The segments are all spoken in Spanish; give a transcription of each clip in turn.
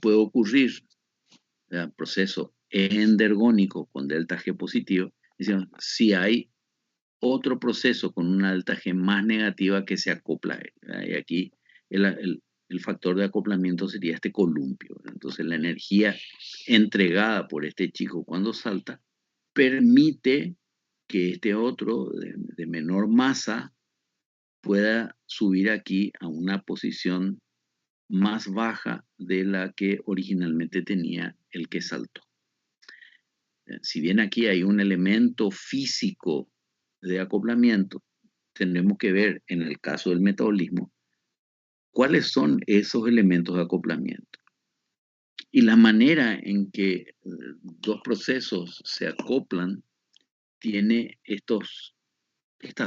puede ocurrir, ¿verdad?, proceso endergónico con delta G positivo, decimos, si hay otro proceso con una delta G más negativa que se acopla a él, ¿verdad? Y aquí el factor de acoplamiento sería este columpio, ¿verdad? Entonces la energía entregada por este chico cuando salta permite que este otro de menor masa pueda subir aquí a una posición más baja de la que originalmente tenía el que saltó. Si bien aquí hay un elemento físico de acoplamiento, tendremos que ver en el caso del metabolismo cuáles son esos elementos de acoplamiento. Y la manera en que dos procesos se acoplan tiene estas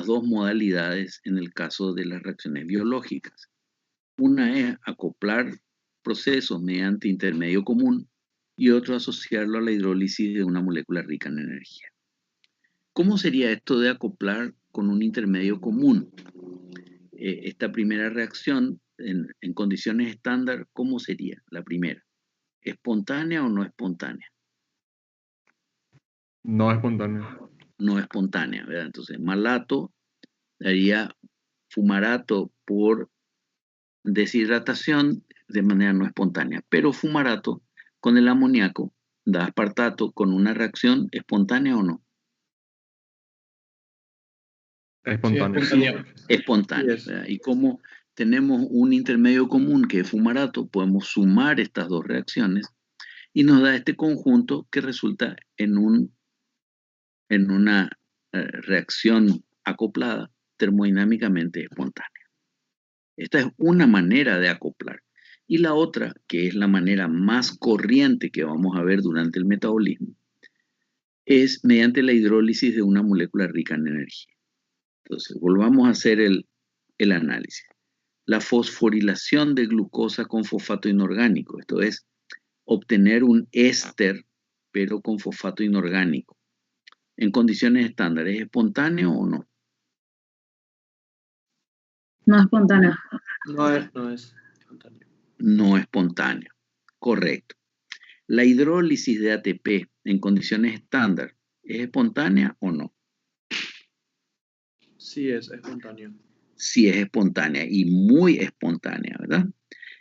dos modalidades en el caso de las reacciones biológicas. Una es acoplar procesos mediante intermedio común y otro asociarlo a la hidrólisis de una molécula rica en energía. ¿Cómo sería esto de acoplar con un intermedio común? Esta primera reacción en condiciones estándar, ¿cómo sería la primera? ¿Espontánea o no espontánea? No espontáneo. No espontánea, ¿verdad? Entonces, malato daría fumarato por deshidratación de manera no espontánea, pero fumarato con el amoníaco da aspartato con una reacción espontánea o no. Espontáneo. Sí, espontáneo. Espontánea, Yes. ¿verdad? Y como tenemos un intermedio común que es fumarato, podemos sumar estas dos reacciones y nos da este conjunto que resulta en una reacción acoplada termodinámicamente espontánea. Esta es una manera de acoplar. Y la otra, que es la manera más corriente que vamos a ver durante el metabolismo, es mediante la hidrólisis de una molécula rica en energía. Entonces, volvamos a hacer el análisis. La fosforilación de glucosa con fosfato inorgánico, esto es, obtener un éster, pero con fosfato inorgánico, en condiciones estándares, ¿es espontáneo o no? No espontáneo. No es espontáneo. No espontáneo, correcto. La hidrólisis de ATP en condiciones estándar, ¿es espontánea o no? Sí, es espontáneo. Sí es espontánea y muy espontánea, ¿verdad?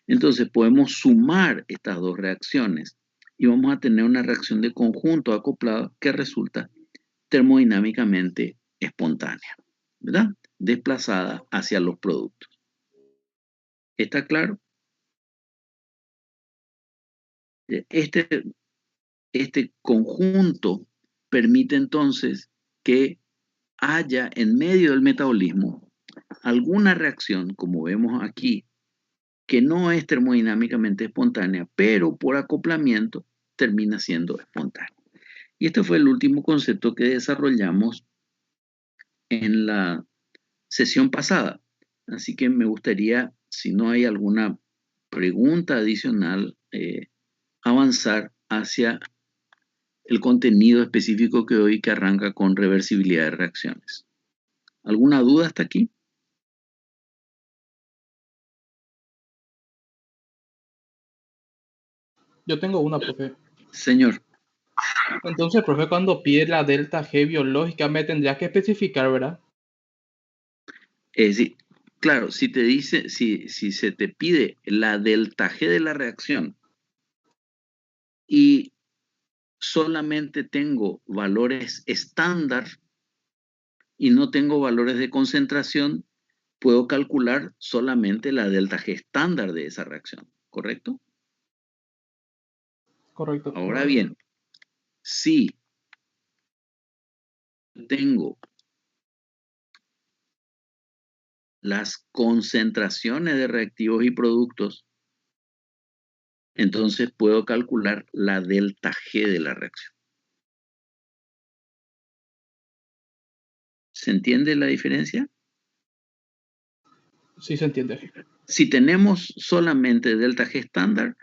Entonces podemos sumar estas dos reacciones y vamos a tener una reacción de conjunto acoplado que resulta termodinámicamente espontánea, ¿verdad? Desplazada hacia los productos. ¿Está claro? Este conjunto permite entonces que haya en medio del metabolismo alguna reacción, como vemos aquí, que no es termodinámicamente espontánea, pero por acoplamiento termina siendo espontánea. Y este fue el último concepto que desarrollamos en la sesión pasada. Así que me gustaría, si no hay alguna pregunta adicional, avanzar hacia el contenido específico que hoy que arranca con reversibilidad de reacciones. ¿Alguna duda hasta aquí? Yo tengo una, profe. Señor. Entonces, profe, cuando pide la delta G biológica, me tendría que especificar, ¿verdad? Sí, claro, si te dice, si se te pide la delta G de la reacción y solamente tengo valores estándar y no tengo valores de concentración, puedo calcular solamente la delta G estándar de esa reacción, ¿correcto? Correcto. Ahora bien, si tengo las concentraciones de reactivos y productos, entonces puedo calcular la delta G de la reacción. ¿Se entiende la diferencia? Sí, se entiende. Si tenemos solamente delta G estándar,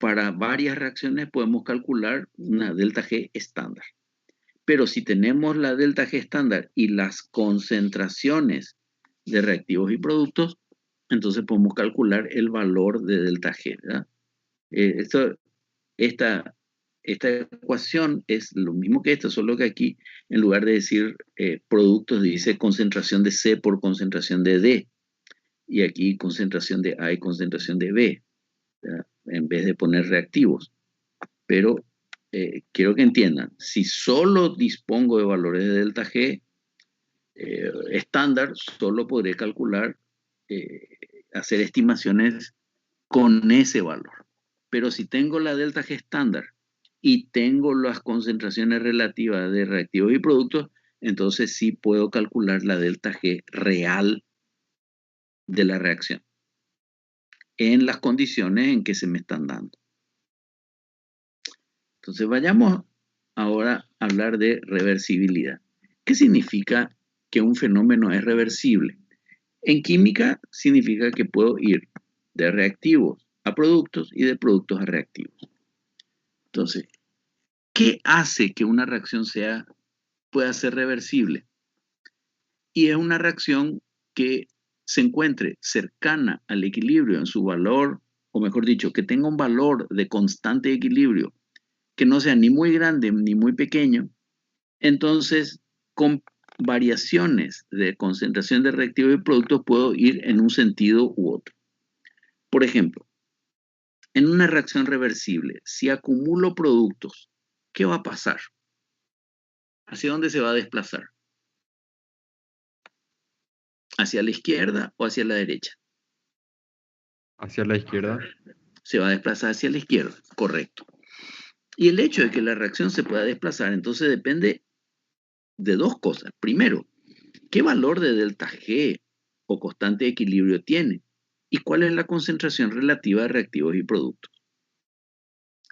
para varias reacciones podemos calcular una delta G estándar. Pero si tenemos la delta G estándar y las concentraciones de reactivos y productos, entonces podemos calcular el valor de delta G, ¿verdad? Esta ecuación es lo mismo que esta, solo que aquí, en lugar de decir productos, dice concentración de C por concentración de D. Y aquí concentración de A y concentración de B, ¿verdad? En vez de poner reactivos. Pero quiero que entiendan, si solo dispongo de valores de delta G estándar, solo podré calcular, hacer estimaciones con ese valor. Pero si tengo la delta G estándar y tengo las concentraciones relativas de reactivos y productos, entonces sí puedo calcular la delta G real de la reacción en las condiciones en que se me están dando. Entonces vayamos ahora a hablar de reversibilidad. ¿Qué significa que un fenómeno es reversible? En química significa que puedo ir de reactivos a productos y de productos a reactivos. Entonces, ¿qué hace que una reacción pueda ser reversible? Y es una reacción que se encuentre cercana al equilibrio en su valor, o mejor dicho, que tenga un valor de constante equilibrio, que no sea ni muy grande ni muy pequeño. Entonces, con variaciones de concentración de reactivos y productos puedo ir en un sentido u otro. Por ejemplo, en una reacción reversible, si acumulo productos, ¿qué va a pasar? ¿Hacia dónde se va a desplazar? ¿Hacia la izquierda o hacia la derecha? Hacia la izquierda. Se va a desplazar hacia la izquierda, correcto. Y el hecho de que la reacción se pueda desplazar, entonces depende de dos cosas. Primero, ¿qué valor de delta G o constante de equilibrio tiene? ¿Y cuál es la concentración relativa de reactivos y productos?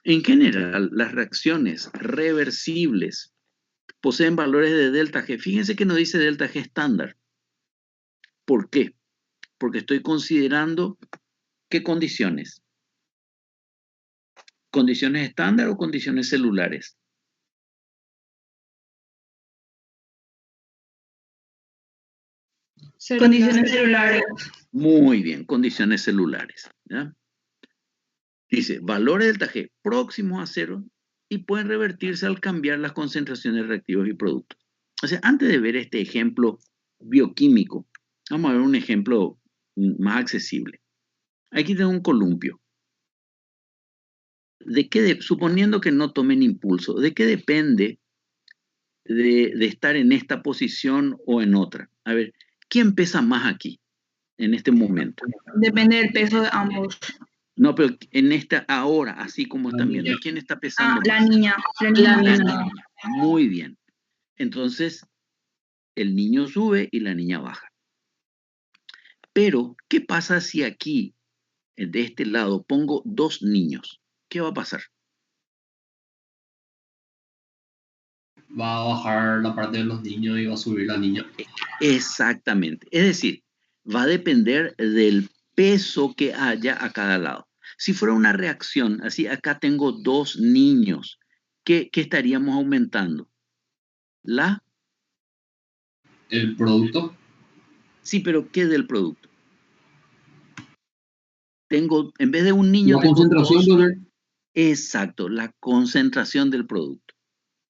En general, las reacciones reversibles poseen valores de delta G. Fíjense que no dice delta G estándar. ¿Por qué? Porque estoy considerando ¿qué condiciones? ¿Condiciones estándar o condiciones celulares? Condiciones celulares. Muy bien, condiciones celulares, ¿ya? Dice, valores delta G próximos a cero y pueden revertirse al cambiar las concentraciones de reactivos y productos. O sea, antes de ver este ejemplo bioquímico, vamos a ver un ejemplo más accesible. Aquí tengo un columpio. Suponiendo que no tomen impulso, ¿de qué depende de estar en esta posición o en otra? A ver, ¿quién pesa más aquí, en este momento? Depende del peso de ambos. No, pero en esta ahora, así como están viendo, ¿quién está pesando La más? niña. La niña. Muy bien. Entonces, el niño sube y la niña baja. Pero, ¿qué pasa si aquí, de este lado, pongo dos niños? ¿Qué va a pasar? Va a bajar la parte de los niños y va a subir la niña. Exactamente. Es decir, va a depender del peso que haya a cada lado. Si fuera una reacción, así acá tengo dos niños, ¿qué estaríamos aumentando? El producto. Sí, pero ¿qué del producto? Tengo, en vez de un niño, La tengo concentración, dos. brother. Exacto, la concentración del producto.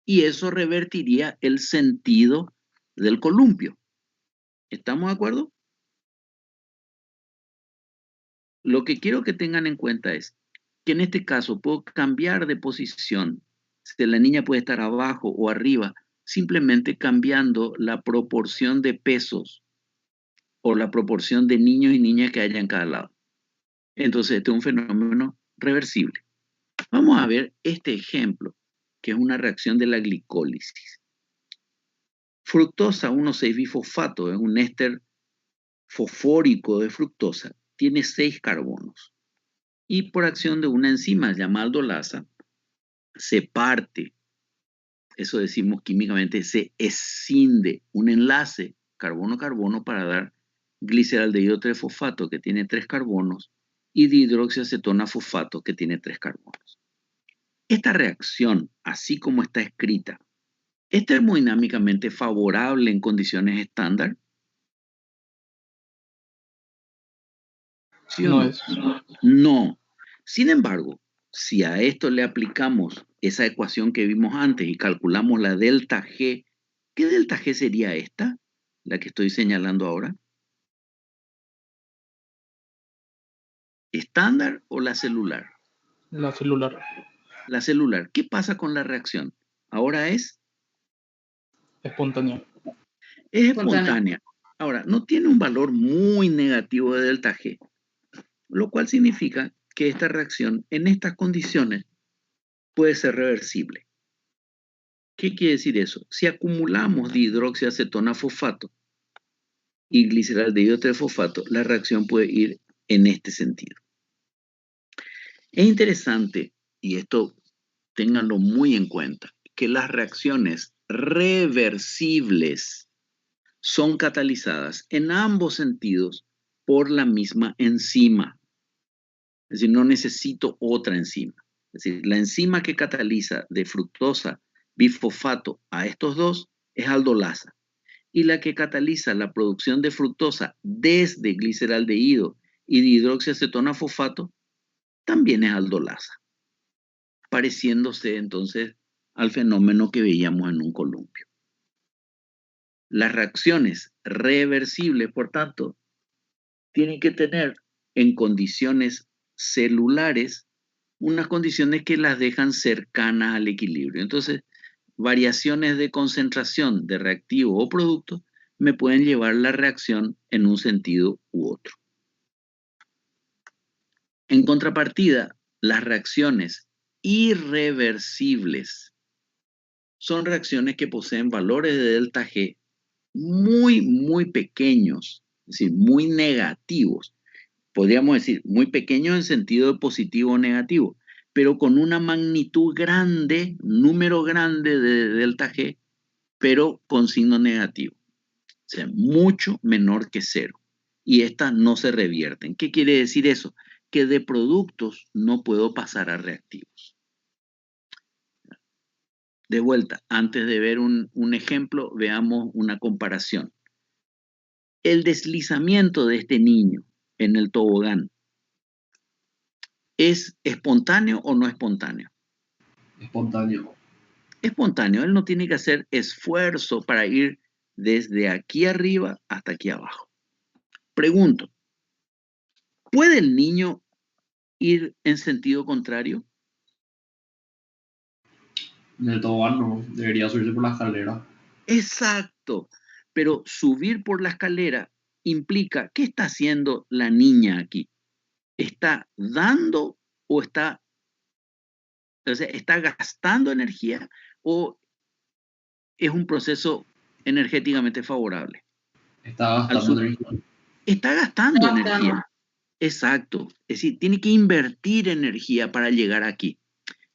Y eso revertiría el sentido del columpio. ¿Estamos de acuerdo? Lo que quiero que tengan en cuenta es que en este caso puedo cambiar de posición. Si la niña puede estar abajo o arriba, simplemente cambiando la proporción de pesos o la proporción de niños y niñas que haya en cada lado. Entonces, este es un fenómeno reversible. Vamos a ver este ejemplo, que es una reacción de la glicólisis. Fructosa 1,6-bifosfato es un éster fosfórico de fructosa, tiene 6 carbonos. Y por acción de una enzima llamada aldolasa, se parte, eso decimos químicamente, se escinde un enlace carbono-carbono para dar gliceraldehído 3-fosfato, que tiene 3 carbonos, y dihidroxiacetona fosfato, que tiene 3 carbonos. Esta reacción, así como está escrita, ¿es termodinámicamente favorable en condiciones estándar? ¿Sí o No no? es. No. Sin embargo, si a esto le aplicamos esa ecuación que vimos antes y calculamos la delta G, ¿qué delta G sería esta? La que estoy señalando ahora. ¿Estándar o la celular? La celular. La celular. ¿Qué pasa con la reacción? Ahora es Espontánea. espontánea. Ahora, no tiene un valor muy negativo de delta G, lo cual significa que esta reacción en estas condiciones puede ser reversible. ¿Qué quiere decir eso? Si acumulamos dihidroxiacetona fosfato y gliceraldehído fosfato, la reacción puede ir en este sentido. Es interesante, y esto ténganlo muy en cuenta, que las reacciones reversibles son catalizadas en ambos sentidos por la misma enzima. Es decir, no necesito otra enzima. Es decir, la enzima que cataliza de fructosa bifosfato a estos dos es aldolasa. Y la que cataliza la producción de fructosa desde gliceraldehído y dihidroxiacetona fosfato también es aldolasa, pareciéndose entonces al fenómeno que veíamos en un columpio. Las reacciones reversibles, por tanto, tienen que tener en condiciones celulares unas condiciones que las dejan cercanas al equilibrio. Entonces, variaciones de concentración de reactivo o producto me pueden llevar la reacción en un sentido u otro. En contrapartida, las reacciones irreversibles son reacciones que poseen valores de delta G muy pequeños, es decir, muy negativos. Podríamos decir, muy pequeños en sentido de positivo o negativo, pero con una magnitud grande, número grande de delta G, pero con signo negativo. O sea, mucho menor que cero. Y estas no se revierten. ¿Qué quiere decir eso? Que de productos no puedo pasar a reactivos. De vuelta, antes de ver un ejemplo, veamos una comparación. El deslizamiento de este niño en el tobogán, ¿es espontáneo o no espontáneo? Espontáneo. Espontáneo. Él no tiene que hacer esfuerzo para ir desde aquí arriba hasta aquí abajo. Pregunto, ¿puede el niño ir en sentido contrario? En el tobogán no, debería subirse por la escalera. Exacto. Pero subir por la escalera implica, ¿qué está haciendo la niña aquí? ¿Está dando o está gastando energía o es un proceso energéticamente favorable? Está gastando energía. Está gastando energía. Exacto. Es decir, tiene que invertir energía para llegar aquí.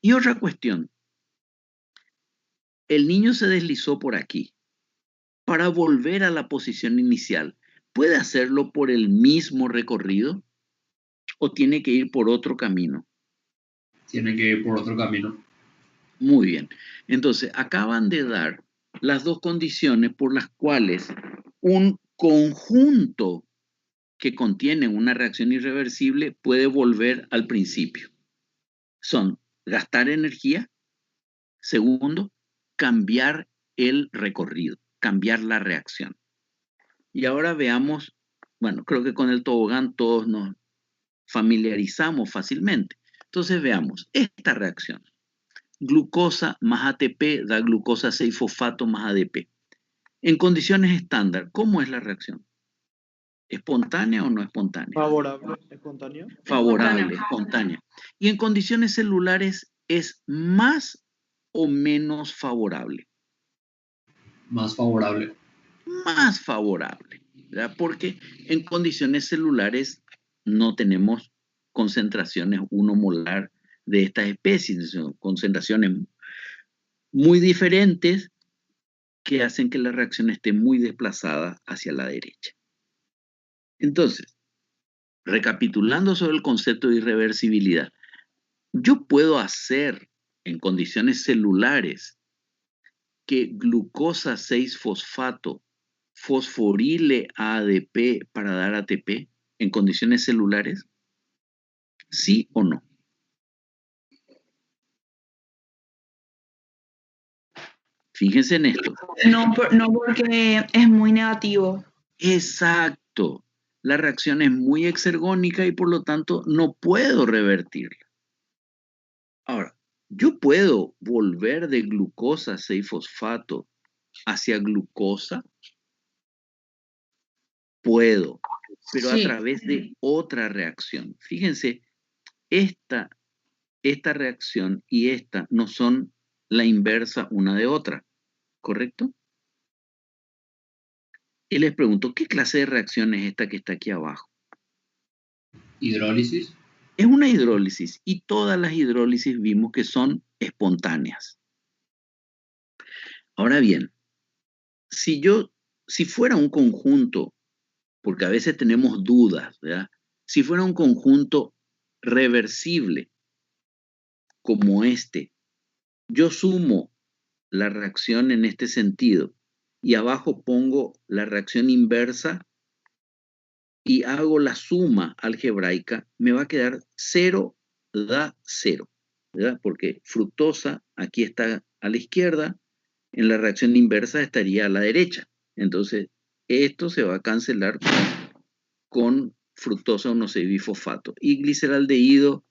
Y otra cuestión. El niño se deslizó por aquí. Para volver a la posición inicial, ¿puede hacerlo por el mismo recorrido o tiene que ir por otro camino? Tiene que ir por otro camino. Muy bien. Entonces, acaban de dar las dos condiciones por las cuales un conjunto que contiene una reacción irreversible puede volver al principio. Son gastar energía. Segundo, cambiar el recorrido, cambiar la reacción. Y ahora veamos, bueno, creo que con el tobogán todos nos familiarizamos fácilmente. Entonces veamos esta reacción. Glucosa más ATP da glucosa 6-fosfato más ADP. En condiciones estándar, ¿cómo es la reacción? ¿Espontánea o no espontánea? Favorable, espontáneo. Favorable, espontánea. Y en condiciones celulares, ¿es más o menos favorable? Más favorable. Más favorable, ¿verdad? Porque en condiciones celulares no tenemos concentraciones 1 molar de estas especies, son concentraciones muy diferentes que hacen que la reacción esté muy desplazada hacia la derecha. Entonces, recapitulando sobre el concepto de irreversibilidad, yo puedo hacer en condiciones celulares que glucosa 6-fosfato fosforile a ADP para dar ATP en condiciones celulares? ¿Sí o no? Fíjense en esto. No, no porque es muy negativo. Exacto. La reacción es muy exergónica y por lo tanto no puedo revertirla. Ahora, yo puedo volver de glucosa 6-fosfato hacia glucosa. Puedo, pero a Sí. través de otra reacción. Fíjense, esta reacción y esta no son la inversa una de otra, ¿correcto? Y les pregunto, ¿qué clase de reacción es esta que está aquí abajo? Hidrólisis. Es una hidrólisis y todas las hidrólisis vimos que son espontáneas. Ahora bien, si fuera un conjunto, porque a veces tenemos dudas, ¿verdad? Si fuera un conjunto reversible como este, yo sumo la reacción en este sentido y abajo pongo la reacción inversa y hago la suma algebraica, me va a quedar 0 da 0, ¿verdad? Porque fructosa aquí está a la izquierda, en la reacción inversa estaría a la derecha. Entonces, esto se va a cancelar con fructosa 1,6-bifosfato. Y gliceraldehído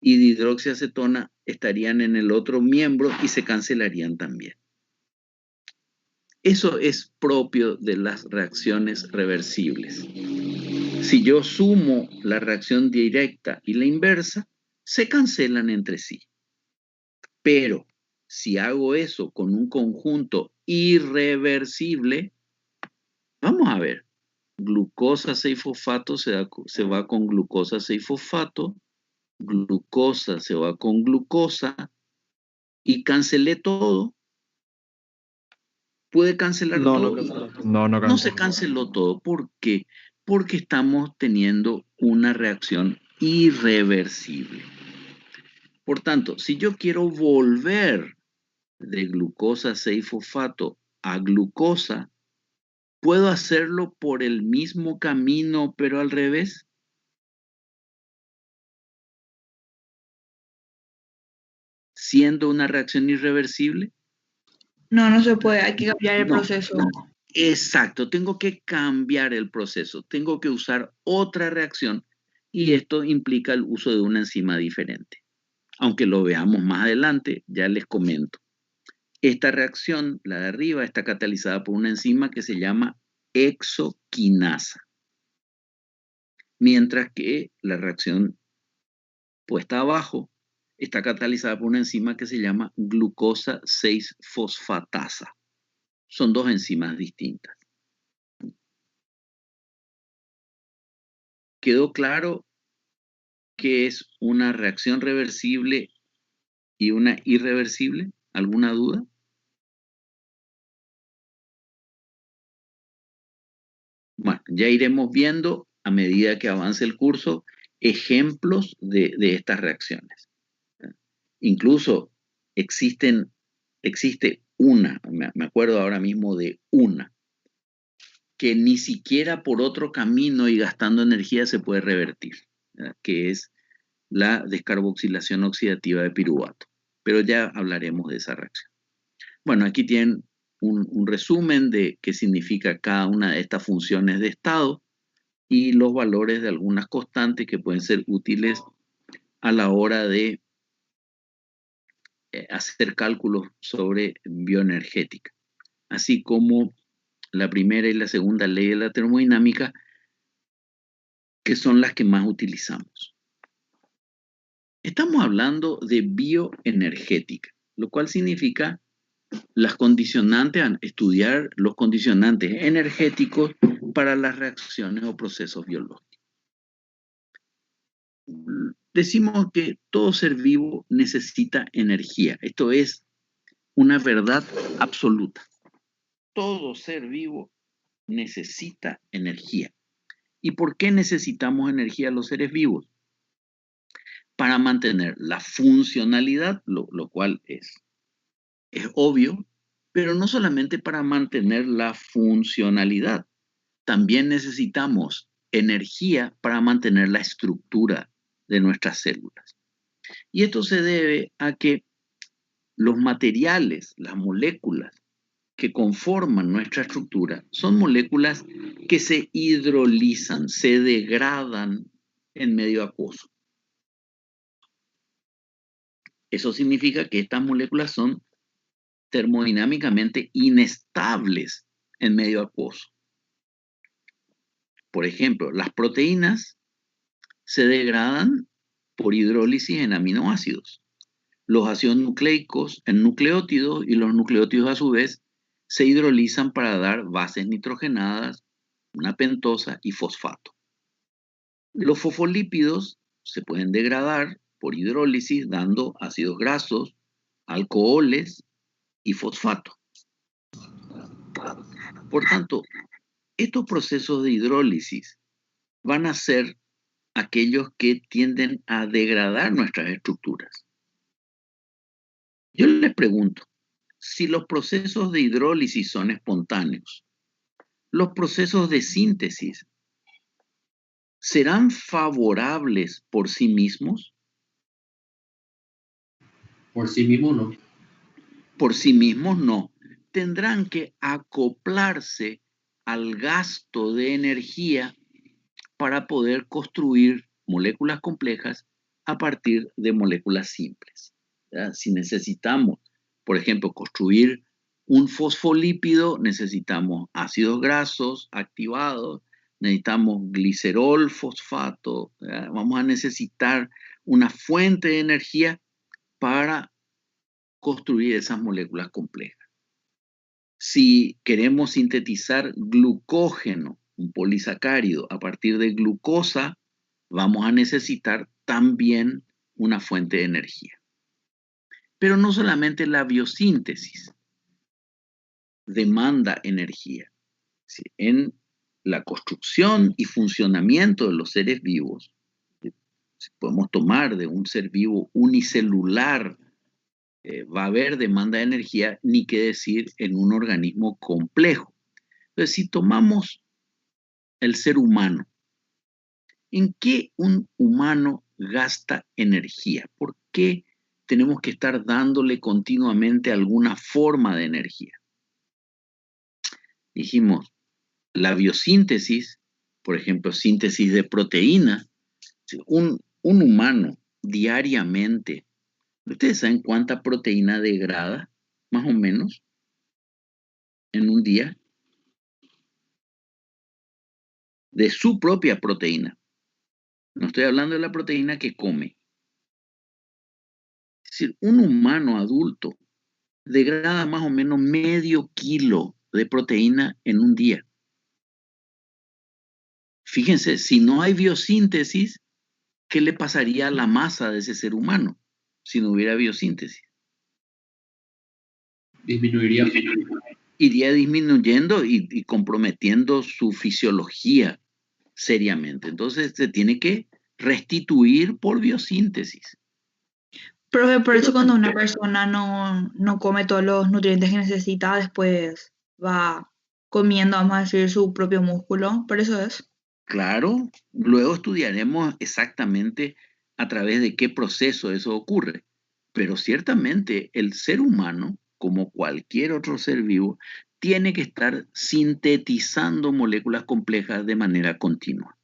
y dihidroxiacetona estarían en el otro miembro y se cancelarían también. Eso es propio de las reacciones reversibles. Si yo sumo la reacción directa y la inversa, se cancelan entre sí. Pero si hago eso con un conjunto irreversible, vamos a ver, glucosa 6-fosfato se va con glucosa 6-fosfato, glucosa se va con glucosa y cancelé todo. ¿Puede cancelar No, todo? no canceló. No, no No se cancela. canceló todo. ¿Por qué? Porque estamos teniendo una reacción irreversible. Por tanto, si yo quiero volver de glucosa 6-fosfato a glucosa, ¿puedo hacerlo por el mismo camino pero al revés? Siendo una reacción irreversible. No, no se puede. Hay que cambiar el No, proceso. exacto, tengo que cambiar el proceso, tengo que usar otra reacción y esto implica el uso de una enzima diferente. Aunque lo veamos más adelante, ya les comento. Esta reacción, la de arriba, está catalizada por una enzima que se llama hexoquinasa. Mientras que la reacción puesta abajo está catalizada por una enzima que se llama glucosa 6-fosfatasa. Son dos enzimas distintas. ¿Quedó claro qué es una reacción reversible y una irreversible? ¿Alguna duda? Bueno, ya iremos viendo a medida que avance el curso ejemplos de estas reacciones. Incluso existe una, me acuerdo ahora mismo de una, que ni siquiera por otro camino y gastando energía se puede revertir, ¿verdad? Que es la descarboxilación oxidativa de piruvato. Pero ya hablaremos de esa reacción. Bueno, aquí tienen un resumen de qué significa cada una de estas funciones de estado y los valores de algunas constantes que pueden ser útiles a la hora de hacer cálculos sobre bioenergética, así como la primera y la segunda ley de la termodinámica, que son las que más utilizamos. Estamos hablando de bioenergética, lo cual significa las condicionantes, estudiar los condicionantes energéticos para las reacciones o procesos biológicos. Decimos que todo ser vivo necesita energía. Esto es una verdad absoluta. Todo ser vivo necesita energía. ¿Y por qué necesitamos energía los seres vivos? Para mantener la funcionalidad, lo cual es obvio, pero no solamente para mantener la funcionalidad. También necesitamos energía para mantener la estructura de nuestras células. Y esto se debe a que los materiales, las moléculas que conforman nuestra estructura son moléculas que se hidrolizan, se degradan en medio acuoso. Eso significa que estas moléculas son termodinámicamente inestables en medio acuoso. Por ejemplo, las proteínas se degradan por hidrólisis en aminoácidos. Los ácidos nucleicos en nucleótidos y los nucleótidos a su vez se hidrolizan para dar bases nitrogenadas, una pentosa y fosfato. Los fosfolípidos se pueden degradar por hidrólisis dando ácidos grasos, alcoholes y fosfato. Por tanto, estos procesos de hidrólisis van a ser aquellos que tienden a degradar nuestras estructuras. Yo les pregunto, si los procesos de hidrólisis son espontáneos, ¿los procesos de síntesis serán favorables por sí mismos? Por sí mismo no. Por sí mismos no. Tendrán que acoplarse al gasto de energía para poder construir moléculas complejas a partir de moléculas simples. ¿Ya? Si necesitamos, por ejemplo, construir un fosfolípido, necesitamos ácidos grasos activados, necesitamos glicerol fosfato, ¿ya? Vamos a necesitar una fuente de energía para construir esas moléculas complejas. Si queremos sintetizar glucógeno, un polisacárido, a partir de glucosa, vamos a necesitar también una fuente de energía. Pero no solamente la biosíntesis demanda energía. ¿Sí? En la construcción y funcionamiento de los seres vivos, si podemos tomar de un ser vivo unicelular, va a haber demanda de energía, ni qué decir en un organismo complejo. Entonces, si tomamos el ser humano, ¿en qué un humano gasta energía? ¿Por qué tenemos que estar dándole continuamente alguna forma de energía? Dijimos, la biosíntesis, por ejemplo, síntesis de proteínas, un humano diariamente, ¿ustedes saben cuánta proteína degrada, más o menos, en un día? De su propia proteína. No estoy hablando de la proteína que come. Es decir, un humano adulto degrada más o menos medio kilo de proteína en un día. Fíjense, si no hay biosíntesis, ¿qué le pasaría a la masa de ese ser humano si no hubiera biosíntesis? Disminuiría. Iría disminuyendo y comprometiendo su fisiología seriamente. Entonces se tiene que restituir por biosíntesis. Profe, por eso cuando una persona no come todos los nutrientes que necesita, después va comiendo, vamos a decir, su propio músculo. Por eso es. Claro, luego estudiaremos exactamente a través de qué proceso eso ocurre. Pero ciertamente el ser humano, como cualquier otro ser vivo, tiene que estar sintetizando moléculas complejas de manera continua.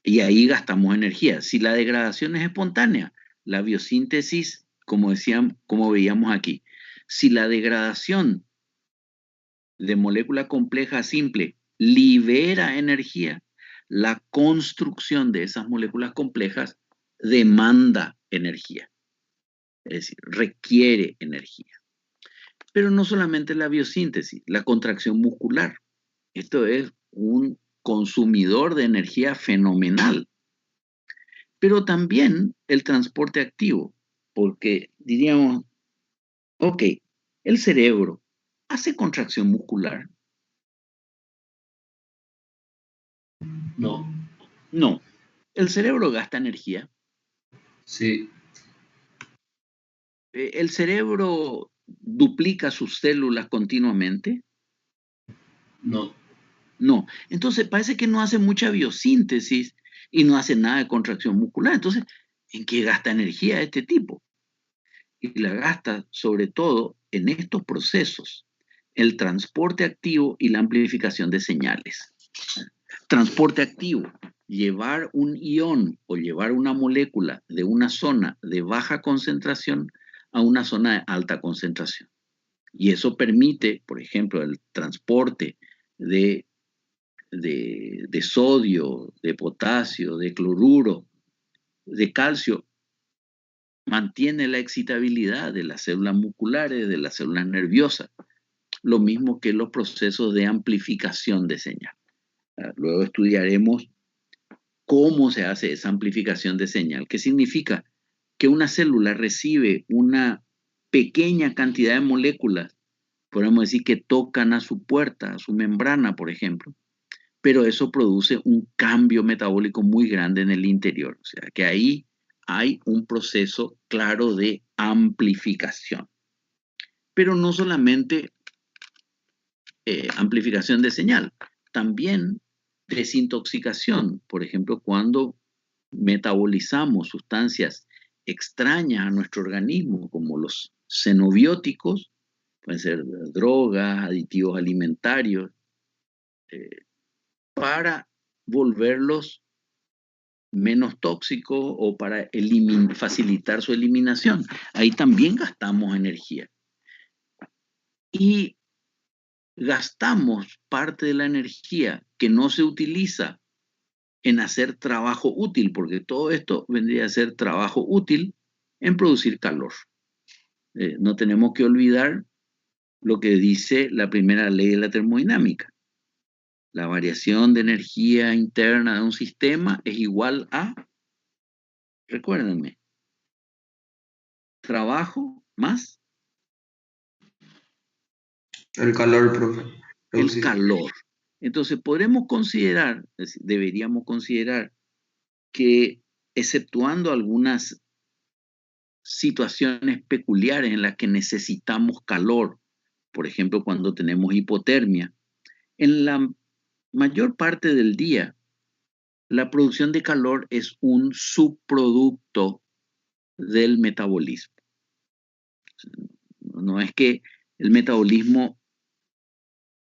Y ahí gastamos energía. Si la degradación es espontánea, la biosíntesis, como veíamos aquí, si la degradación de molécula compleja simple libera energía, la construcción de esas moléculas complejas demanda energía. Es decir, requiere energía. Pero no solamente la biosíntesis, la contracción muscular. Esto es un consumidor de energía fenomenal. Pero también el transporte activo, porque diríamos, ok, el cerebro hace contracción muscular. No. No, el cerebro gasta energía. Sí. El cerebro duplica sus células continuamente. No. No, entonces parece que no hace mucha biosíntesis y no hace nada de contracción muscular. Entonces, ¿en qué gasta energía este tipo? Y la gasta sobre todo en estos procesos el transporte activo y la amplificación de señales. Transporte activo, llevar un ion o llevar una molécula de una zona de baja concentración a una zona de alta concentración. Y eso permite, por ejemplo, el transporte de sodio, de potasio, de cloruro, de calcio, mantiene la excitabilidad de las células musculares, de las células nerviosas, lo mismo que los procesos de amplificación de señal. Luego estudiaremos cómo se hace esa amplificación de señal, que significa que una célula recibe una pequeña cantidad de moléculas, podemos decir que tocan a su puerta, a su membrana, por ejemplo, pero eso produce un cambio metabólico muy grande en el interior. O sea, que ahí hay un proceso claro de amplificación. Pero no solamente amplificación de señal, también desintoxicación. Por ejemplo, cuando metabolizamos sustancias extrañas a nuestro organismo, como los xenobióticos, pueden ser drogas, aditivos alimentarios, para volverlos menos tóxicos o para facilitar su eliminación. Ahí también gastamos energía. Y gastamos parte de la energía que no se utiliza en hacer trabajo útil, porque todo esto vendría a ser trabajo útil en producir calor. No tenemos que olvidar lo que dice la primera ley de la termodinámica. La variación de energía interna de un sistema es igual a, recuérdenme, trabajo más El calor, profe. el calor. Entonces podremos considerar, deberíamos considerar que exceptuando algunas situaciones peculiares en las que necesitamos calor, por ejemplo cuando tenemos hipotermia, en la mayor parte del día la producción de calor es un subproducto del metabolismo. No es que el metabolismo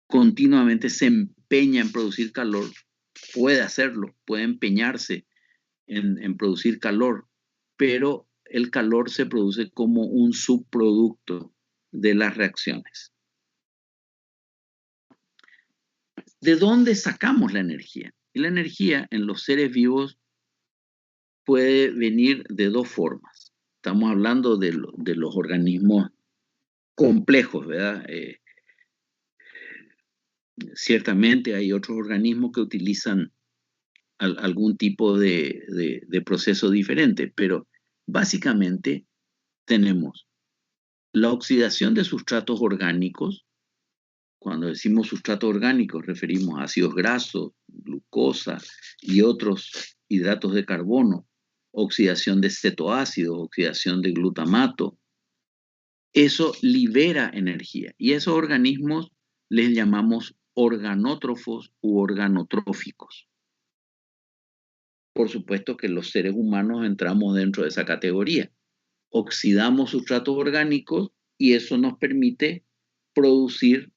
continuamente se empeña en producir calor, puede hacerlo, puede empeñarse en producir calor, pero el calor se produce como un subproducto de las reacciones. ¿De dónde sacamos la energía? Y la energía en los seres vivos puede venir de dos formas. Estamos hablando de los organismos complejos, ¿verdad? Ciertamente hay otros organismos que utilizan algún tipo de proceso diferente, pero básicamente tenemos la oxidación de sustratos orgánicos. Cuando decimos sustratos orgánicos referimos a ácidos grasos, glucosa y otros hidratos de carbono, oxidación de cetoácidos, oxidación de glutamato. Eso libera energía y esos organismos les llamamos organótrofos u organotróficos. Por supuesto que los seres humanos entramos dentro de esa categoría. Oxidamos sustratos orgánicos y eso nos permite producir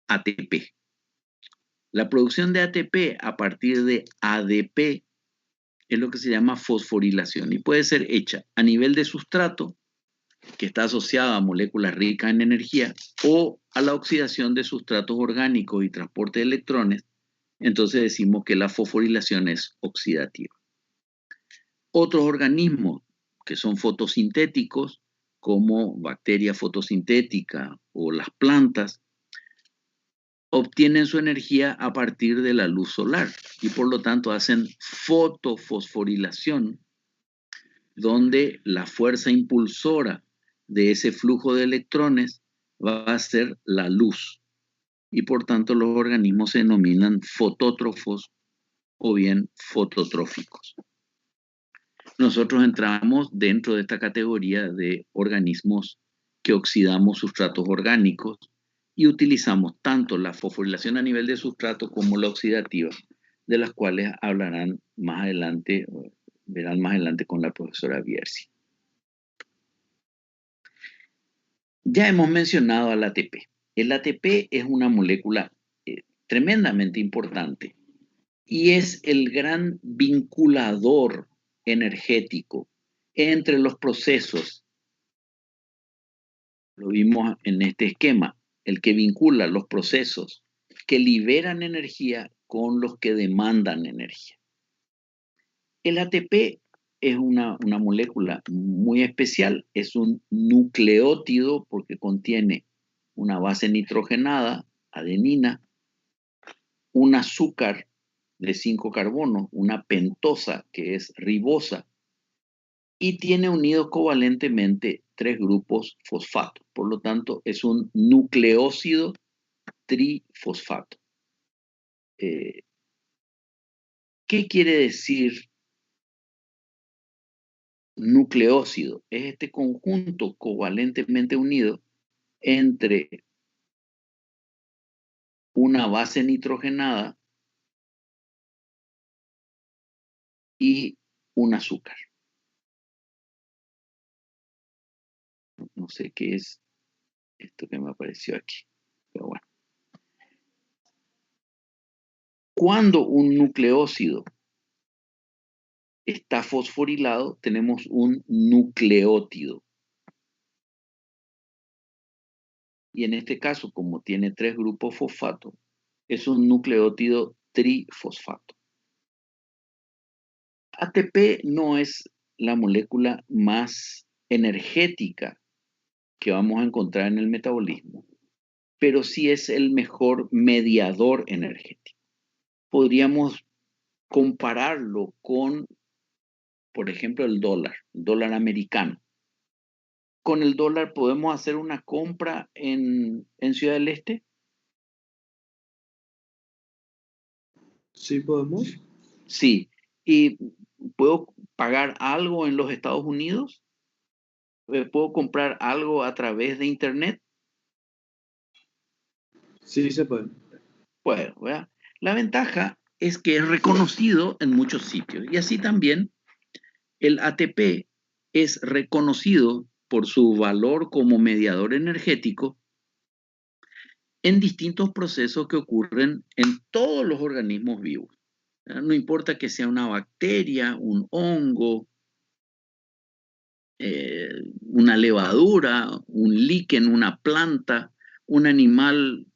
ATP. La producción de ATP a partir de ADP es lo que se llama fosforilación y puede ser hecha a nivel de sustrato, que está asociada a moléculas ricas en energía, o a la oxidación de sustratos orgánicos y transporte de electrones. Entonces decimos que la fosforilación es oxidativa. Otros organismos que son fotosintéticos, como bacterias fotosintéticas o las plantas, obtienen su energía a partir de la luz solar y por lo tanto hacen fotofosforilación, donde la fuerza impulsora de ese flujo de electrones va a ser la luz y por tanto los organismos se denominan fotótrofos o bien fototróficos. Nosotros entramos dentro de esta categoría de organismos que oxidamos sustratos orgánicos y utilizamos tanto la fosforilación a nivel de sustrato como la oxidativa, de las cuales verán más adelante con la profesora Bierzi. Ya hemos mencionado al ATP. El ATP es una molécula tremendamente importante y es el gran vinculador energético entre los procesos. Lo vimos en este esquema, el que vincula los procesos que liberan energía con los que demandan energía. El ATP es una molécula muy especial, es un nucleótido porque contiene una base nitrogenada, adenina, un azúcar de 5 carbonos, una pentosa que es ribosa, y tiene unidos covalentemente 3 grupos fosfato. Por lo tanto, es un nucleósido trifosfato. ¿Qué quiere decir nucleósido? Es este conjunto covalentemente unido entre una base nitrogenada y un azúcar. No sé qué es esto que me apareció aquí, pero bueno. Cuando un nucleósido está fosforilado, tenemos un nucleótido. Y en este caso, como tiene 3 grupos fosfato, es un nucleótido trifosfato. ATP no es la molécula más energética que vamos a encontrar en el metabolismo, pero sí es el mejor mediador energético. Podríamos compararlo con, por ejemplo, el dólar americano. ¿Con el dólar podemos hacer una compra en Ciudad del Este? Sí, podemos. Sí. ¿Y puedo pagar algo en los Estados Unidos? ¿Puedo comprar algo a través de Internet? Sí, se puede. Bueno, ¿verdad? La ventaja es que es reconocido en muchos sitios y así también el ATP es reconocido por su valor como mediador energético en distintos procesos que ocurren en todos los organismos vivos. No importa que sea una bacteria, un hongo, una levadura, un líquen, una planta, un animal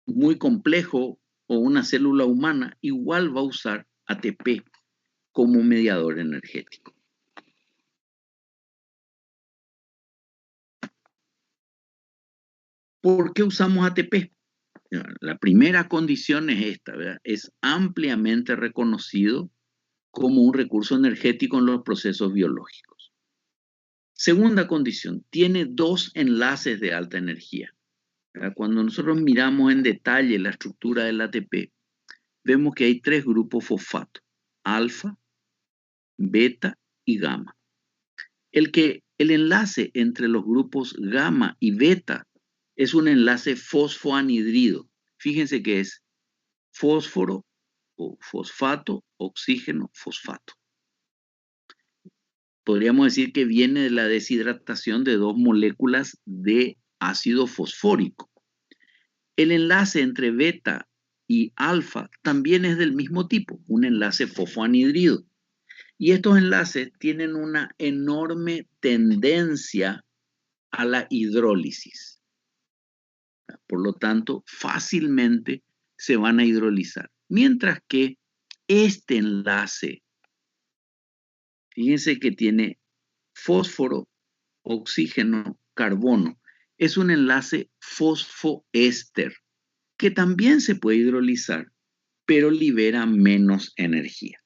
muy complejo o una célula humana, igual va a usar ATP como mediador energético. ¿Por qué usamos ATP? La primera condición es esta, ¿verdad? Es ampliamente reconocido como un recurso energético en los procesos biológicos. Segunda condición, tiene 2 enlaces de alta energía. Cuando nosotros miramos en detalle la estructura del ATP, vemos que hay 3 grupos fosfato, alfa, beta y gamma. El enlace entre los grupos gamma y beta es un enlace fosfoanhidrido. Fíjense que es fósforo o fosfato, oxígeno, fosfato. Podríamos decir que viene de la deshidratación de 2 moléculas de ácido fosfórico. El enlace entre beta y alfa también es del mismo tipo, un enlace fosfoanhidrido. Y estos enlaces tienen una enorme tendencia a la hidrólisis. Por lo tanto, fácilmente se van a hidrolizar. Mientras que este enlace, fíjense que tiene fósforo, oxígeno, carbono. Es un enlace fosfoéster que también se puede hidrolizar, pero libera menos energía.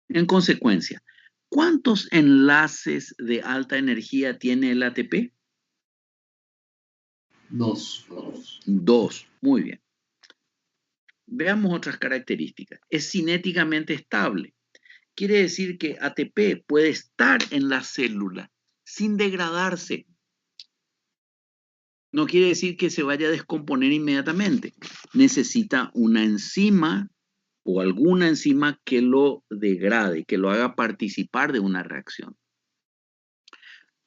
En consecuencia, ¿cuántos enlaces de alta energía tiene el ATP? 2. 2. Muy bien. Veamos otras características. Es cinéticamente estable. Quiere decir que ATP puede estar en la célula sin degradarse. No quiere decir que se vaya a descomponer inmediatamente. Necesita una enzima o alguna enzima que lo degrade, que lo haga participar de una reacción.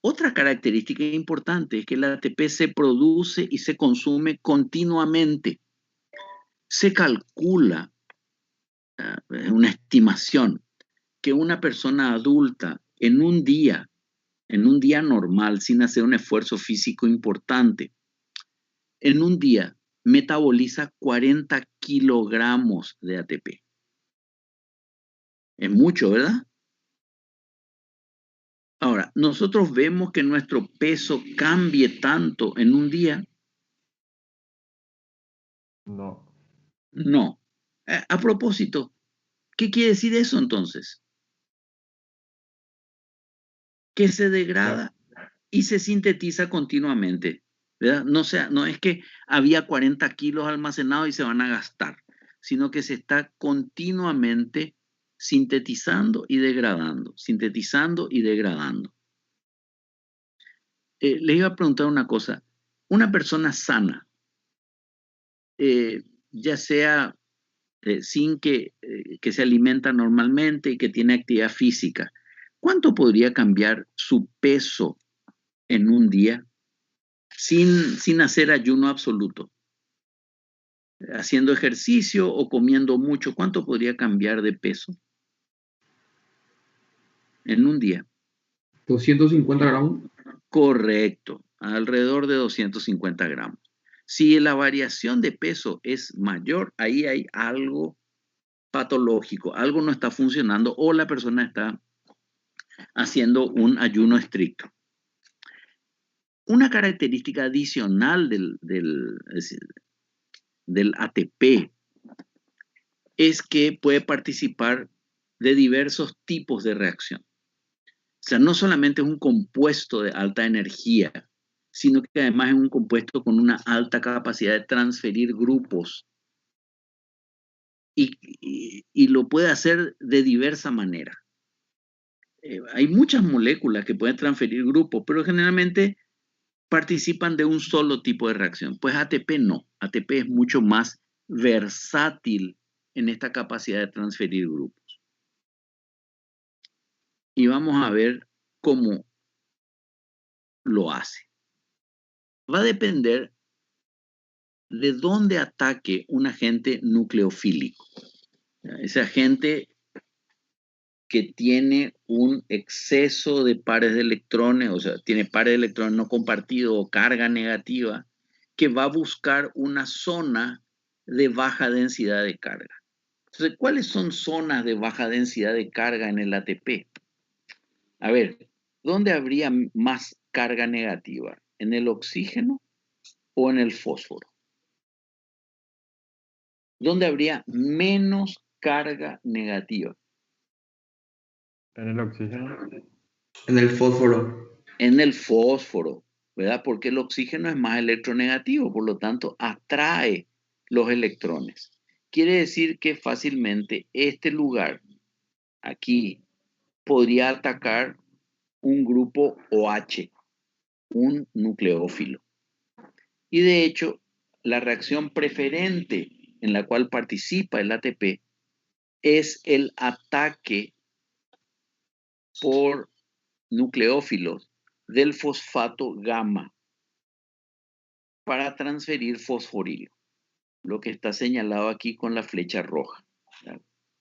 Otra característica importante es que el ATP se produce y se consume continuamente. Se calcula, una estimación, que una persona adulta en un día normal, sin hacer un esfuerzo físico importante, en un día metaboliza 40 kilogramos de ATP. Es mucho, ¿verdad? Ahora, nosotros vemos que nuestro peso cambie tanto en un día. No. No. A propósito, ¿qué quiere decir eso entonces? Que se degrada y se sintetiza continuamente, ¿verdad? No es que había 40 kilos almacenados y se van a gastar, sino que se está continuamente sintetizando y degradando, sintetizando y degradando. Les iba a preguntar una cosa. Una persona sana, ya sea sin que se alimenta normalmente y que tiene actividad física, ¿cuánto podría cambiar su peso en un día sin hacer ayuno absoluto? Haciendo ejercicio o comiendo mucho, ¿cuánto podría cambiar de peso en un día? 250 gramos. Correcto, alrededor de 250 gramos. Si la variación de peso es mayor, ahí hay algo patológico, algo no está funcionando o la persona está haciendo un ayuno estricto. Una característica adicional del ATP es que puede participar de diversos tipos de reacción. O sea, no solamente es un compuesto de alta energía, sino que además es un compuesto con una alta capacidad de transferir grupos y lo puede hacer de diversa manera. Hay muchas moléculas que pueden transferir grupos, pero generalmente participan de un solo tipo de reacción. Pues ATP no. ATP es mucho más versátil en esta capacidad de transferir grupos. Y vamos a ver cómo lo hace. Va a depender de dónde ataque un agente nucleofílico. Ese agente que tiene un exceso de pares de electrones, o sea, tiene pares de electrones no compartidos o carga negativa, que va a buscar una zona de baja densidad de carga. Entonces, ¿cuáles son zonas de baja densidad de carga en el ATP? A ver, ¿dónde habría más carga negativa? ¿En el oxígeno o en el fósforo? ¿Dónde habría menos carga negativa? En el oxígeno. En el fósforo. En el fósforo, ¿verdad? Porque el oxígeno es más electronegativo, por lo tanto atrae los electrones. Quiere decir que fácilmente este lugar, aquí, podría atacar un grupo OH, un nucleófilo. Y de hecho, la reacción preferente en la cual participa el ATP es el ataque por nucleófilos del fosfato gamma para transferir fosforilo, lo que está señalado aquí con la flecha roja.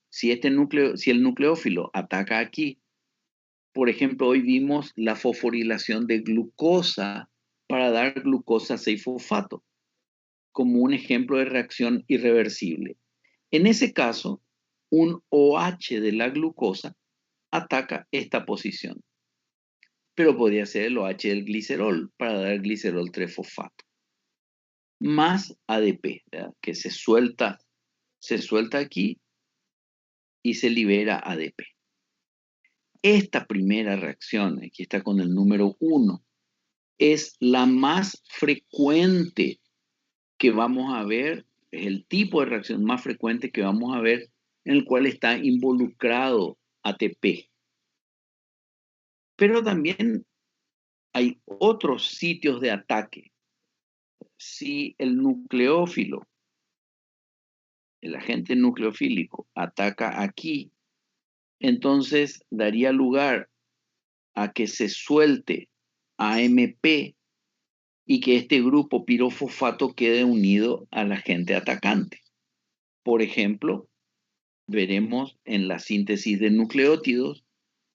Si el nucleófilo ataca aquí, por ejemplo, hoy vimos la fosforilación de glucosa para dar glucosa 6-fosfato, como un ejemplo de reacción irreversible. En ese caso, un OH de la glucosa ataca esta posición, pero podría ser el OH del glicerol para dar glicerol 3-fosfato, más ADP, ¿verdad? Que se suelta aquí y se libera ADP. Esta primera reacción, aquí está con el número 1, es la más frecuente que vamos a ver, es el tipo de reacción más frecuente que vamos a ver en el cual está involucrado ATP. Pero también hay otros sitios de ataque. Si el nucleófilo, el agente nucleofílico, ataca aquí, entonces daría lugar a que se suelte AMP y que este grupo pirofosfato quede unido al agente atacante. Por ejemplo, veremos en la síntesis de nucleótidos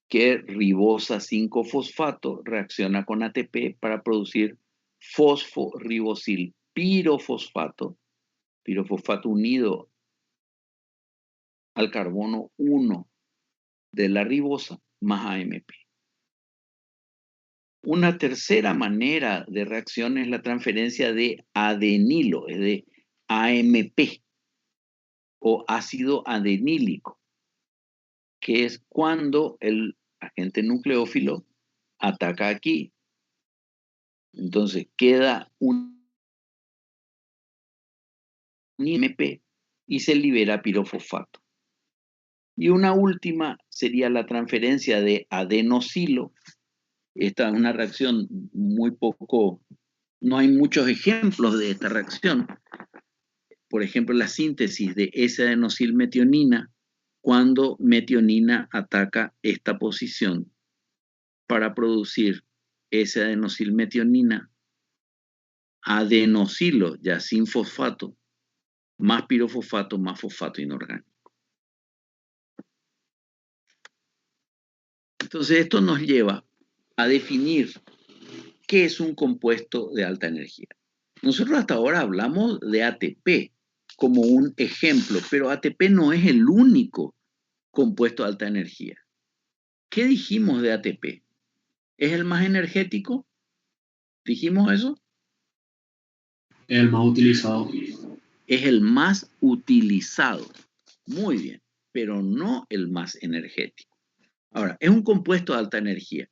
que ribosa 5-fosfato reacciona con ATP para producir fosforibosil pirofosfato unido al carbono 1 de la ribosa más AMP. Una tercera manera de reacción es la transferencia de adenilo, es de AMP o ácido adenílico, que es cuando el agente nucleófilo ataca aquí. Entonces queda un AMP y se libera pirofosfato. Y una última sería la transferencia de adenosilo. Esta es una reacción muy poco, no hay muchos ejemplos de esta reacción. Por ejemplo, la síntesis de S-adenosilmetionina cuando metionina ataca esta posición para producir S-adenosilmetionina, adenosilo ya sin fosfato, más pirofosfato, más fosfato inorgánico. Entonces esto nos lleva a definir qué es un compuesto de alta energía. Nosotros hasta ahora hablamos de ATP como un ejemplo, pero ATP no es el único compuesto de alta energía. ¿Qué dijimos de ATP? ¿Es el más energético? ¿Dijimos eso? El más utilizado. Es el más utilizado. Muy bien, pero no el más energético. Ahora, es un compuesto de alta energía.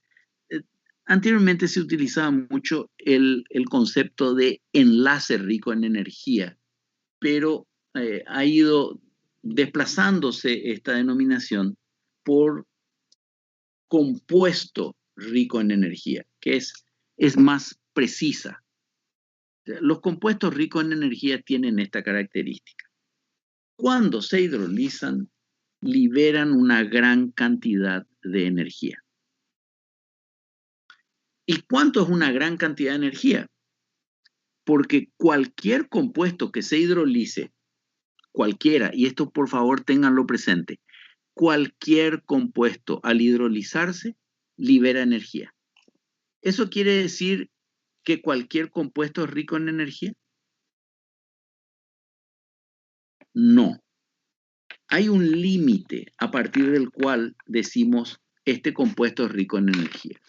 Anteriormente se utilizaba mucho el concepto de enlace rico en energía, pero ha ido desplazándose esta denominación por compuesto rico en energía, que es más precisa. Los compuestos ricos en energía tienen esta característica. Cuando se hidrolizan, liberan una gran cantidad de energía. ¿Y cuánto es una gran cantidad de energía? Porque cualquier compuesto que se hidrolice, cualquiera, y esto por favor ténganlo presente, cualquier compuesto al hidrolizarse libera energía. ¿Eso quiere decir que cualquier compuesto es rico en energía? No. Hay un límite a partir del cual decimos este compuesto es rico en energía.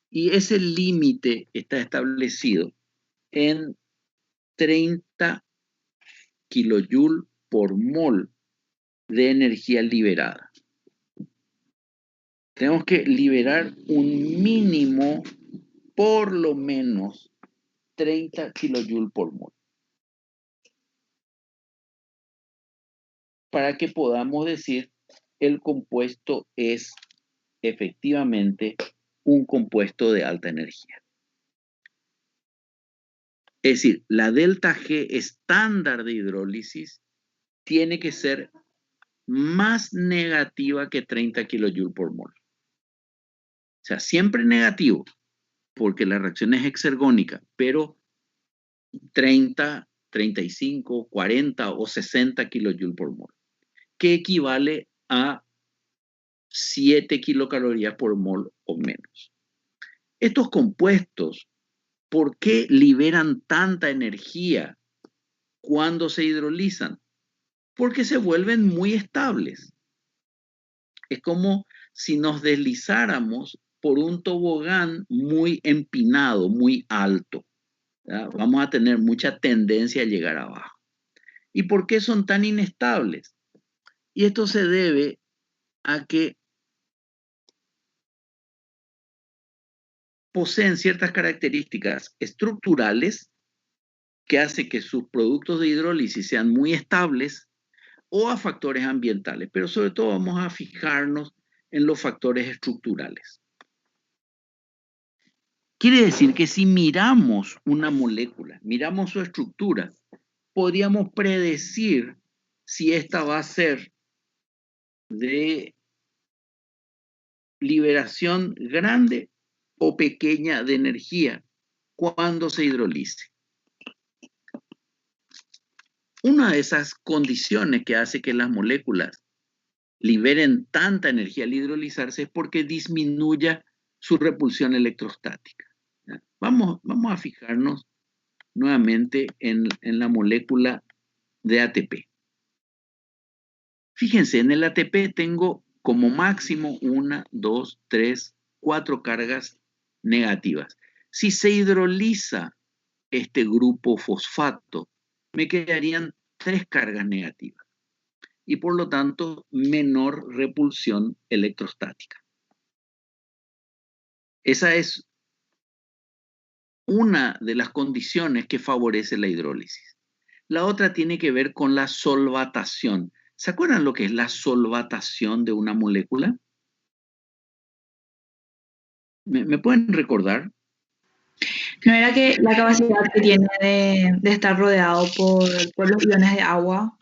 Y ese límite está establecido en 30 kilojoule por mol de energía liberada. Tenemos que liberar un mínimo, por lo menos, 30 kilojoule por mol. Para que podamos decir el compuesto es efectivamente un compuesto de alta energía. Es decir, la delta G estándar de hidrólisis tiene que ser más negativa que 30 kilojoule por mol. O sea, siempre negativo, porque la reacción es exergónica, pero 30, 35, 40 o 60 kilojoule por mol, que equivale a 7 kilocalorías por mol o menos. Estos compuestos, ¿por qué liberan tanta energía cuando se hidrolizan? Porque se vuelven muy estables. Es como si nos deslizáramos por un tobogán muy empinado, muy alto. ¿Ya? Vamos a tener mucha tendencia a llegar abajo. ¿Y por qué son tan inestables? Y esto se debe a que poseen ciertas características estructurales que hacen que sus productos de hidrólisis sean muy estables, o a factores ambientales, pero sobre todo vamos a fijarnos en los factores estructurales. Quiere decir que si miramos una molécula, miramos su estructura, podríamos predecir si esta va a ser de liberación grande o pequeña de energía cuando se hidrolice. Una de esas condiciones que hace que las moléculas liberen tanta energía al hidrolizarse es porque disminuya su repulsión electrostática. ¿Ya? Vamos a fijarnos nuevamente en la molécula de ATP. Fíjense, en el ATP tengo como máximo 1, 2, 3, 4 cargas negativas. Si se hidroliza este grupo fosfato, me quedarían 3 cargas negativas y por lo tanto menor repulsión electrostática. Esa es una de las condiciones que favorece la hidrólisis. La otra tiene que ver con la solvatación. ¿Se acuerdan lo que es la solvatación de una molécula? ¿Me pueden recordar? ¿No era que la capacidad que tiene de estar rodeado por los iones de agua?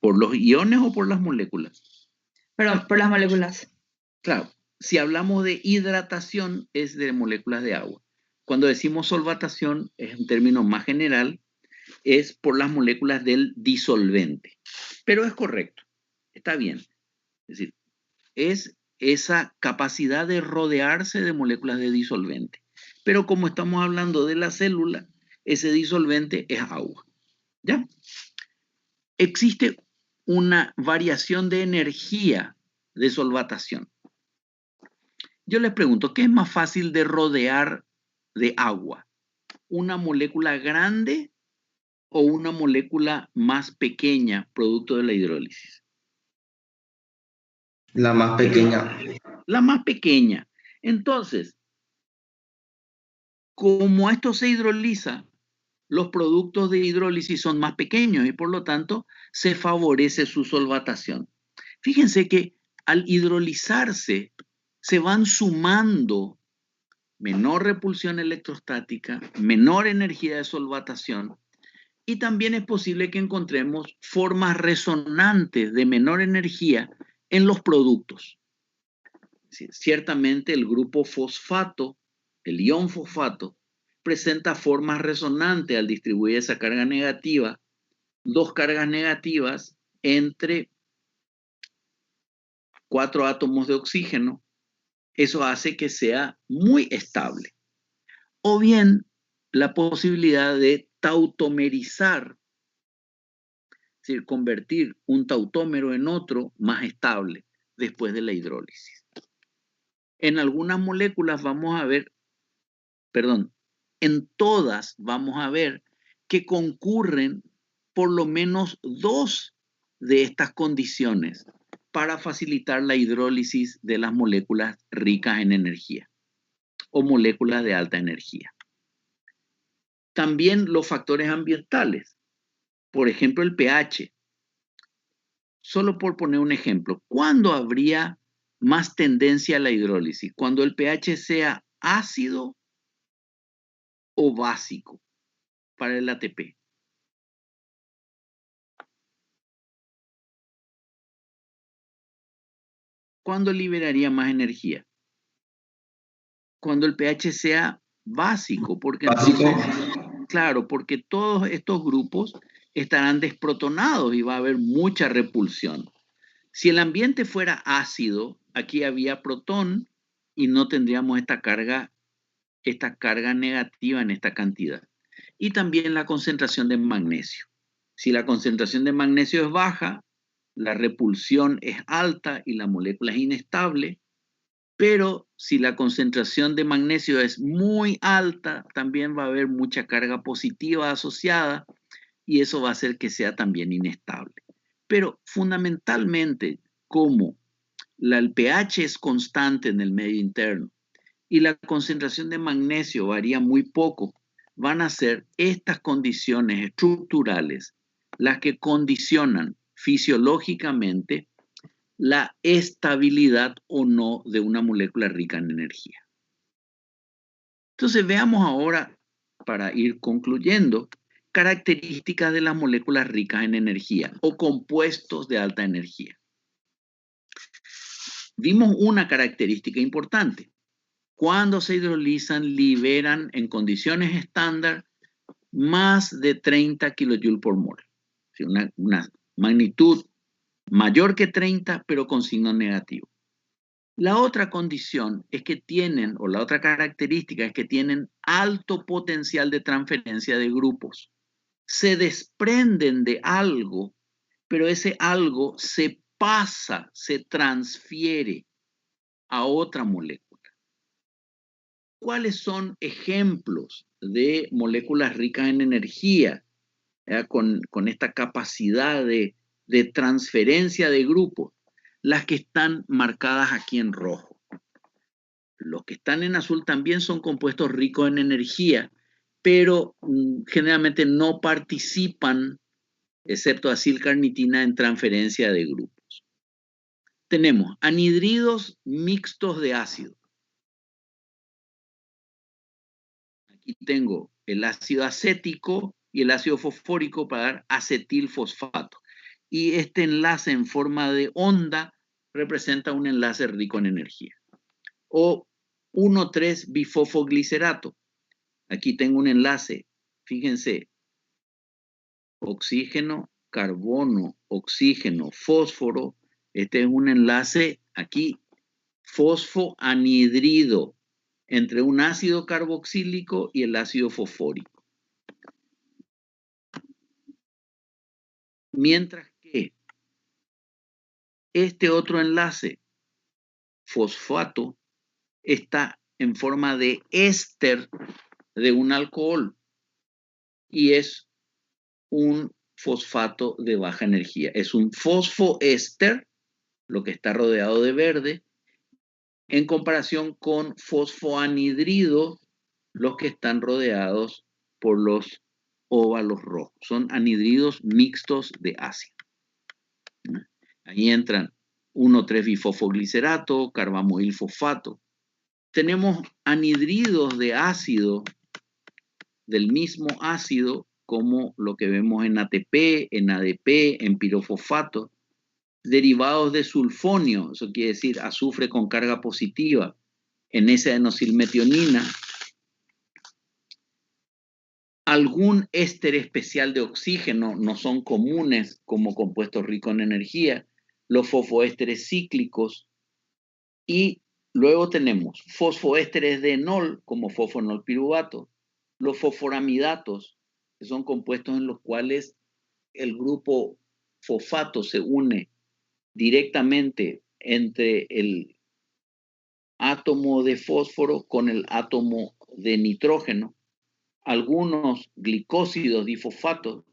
¿Por los iones o por las moléculas? Perdón, por las moléculas. Claro, si hablamos de hidratación es de moléculas de agua. Cuando decimos solvatación, es un término más general, es por las moléculas del disolvente. Pero es correcto, está bien. Es decir, es esa capacidad de rodearse de moléculas de disolvente. Pero como estamos hablando de la célula, ese disolvente es agua. ¿Ya? Existe una variación de energía de solvatación. Yo les pregunto, ¿qué es más fácil de rodear de agua? ¿Una molécula grande o una molécula más pequeña producto de la hidrólisis? La más pequeña. La más pequeña. Entonces, como esto se hidroliza, los productos de hidrólisis son más pequeños y por lo tanto se favorece su solvatación. Fíjense que al hidrolizarse se van sumando menor repulsión electrostática, menor energía de solvatación y también es posible que encontremos formas resonantes de menor energía en los productos. Ciertamente el grupo fosfato, el ion fosfato, presenta formas resonantes al distribuir esa carga negativa, 2 cargas negativas entre 4 átomos de oxígeno. Eso hace que sea muy estable. O bien la posibilidad de tautomerizar, es decir, convertir un tautómero en otro más estable después de la hidrólisis. En algunas moléculas vamos a ver, en todas vamos a ver que concurren por lo menos 2 de estas condiciones para facilitar la hidrólisis de las moléculas ricas en energía o moléculas de alta energía. También los factores ambientales, por ejemplo el pH. Solo por poner un ejemplo, ¿cuándo habría más tendencia a la hidrólisis? ¿Cuando el pH sea ácido o básico para el ATP? ¿Cuándo liberaría más energía? Cuando el pH sea básico, porque entonces, claro, porque todos estos grupos estarán desprotonados y va a haber mucha repulsión. Si el ambiente fuera ácido, aquí había protón y no tendríamos esta carga negativa en esta cantidad. Y también la concentración de magnesio. Si la concentración de magnesio es baja, la repulsión es alta y la molécula es inestable, pero si la concentración de magnesio es muy alta, también va a haber mucha carga positiva asociada y eso va a hacer que sea también inestable. Pero fundamentalmente, como el pH es constante en el medio interno y la concentración de magnesio varía muy poco, van a ser estas condiciones estructurales las que condicionan fisiológicamente la estabilidad o no de una molécula rica en energía. Entonces veamos ahora, para ir concluyendo, características de las moléculas ricas en energía o compuestos de alta energía. Vimos una característica importante. cuando se hidrolizan, liberan en condiciones estándar más de 30 kJ por mol. Una magnitud mayor que 30, pero con signo negativo. La otra condición es que tienen, o la otra característica es que tienen alto potencial de transferencia de grupos. Se desprenden de algo, pero ese algo se pasa, se transfiere a otra molécula. ¿Cuáles son ejemplos de moléculas ricas en energía con esta capacidad de transferencia de grupos? Las que están marcadas aquí en rojo. Los que están en azul también son compuestos ricos en energía, pero generalmente no participan, excepto acilcarnitina, en transferencia de grupos. Tenemos anhidridos mixtos de ácido. Aquí tengo el ácido acético y el ácido fosfórico para dar acetilfosfato. Y este enlace en forma de onda representa un enlace rico en energía. O 1,3-bifosfoglicerato. Aquí tengo un enlace, fíjense, oxígeno, carbono, oxígeno, fósforo. Este es un enlace aquí, fosfoanhidrido, entre un ácido carboxílico y el ácido fosfórico. Mientras que este otro enlace, fosfato, está en forma de éster de un alcohol y es un fosfato de baja energía. Es un fosfoéster, lo que está rodeado de verde, en comparación con fosfoanhidrido, los que están rodeados por los óvalos rojos. Son anhidridos mixtos de ácido. Ahí entran 1,3-bifosfoglicerato, carbamoil fosfato. Tenemos anhidridos de ácido, del mismo ácido, como lo que vemos en ATP, en ADP, en pirofosfato, derivados de sulfonio, eso quiere decir azufre con carga positiva, en esa N-acetilmetionina, algún éster especial de oxígeno, no son comunes como compuestos ricos en energía, los fosfoésteres cíclicos, y luego tenemos fosfoésteres de enol, como fosfonolpiruvato, los fosforamidatos, que son compuestos en los cuales el grupo fosfato se une directamente entre el átomo de fósforo con el átomo de nitrógeno. Algunos glicósidos difosfatos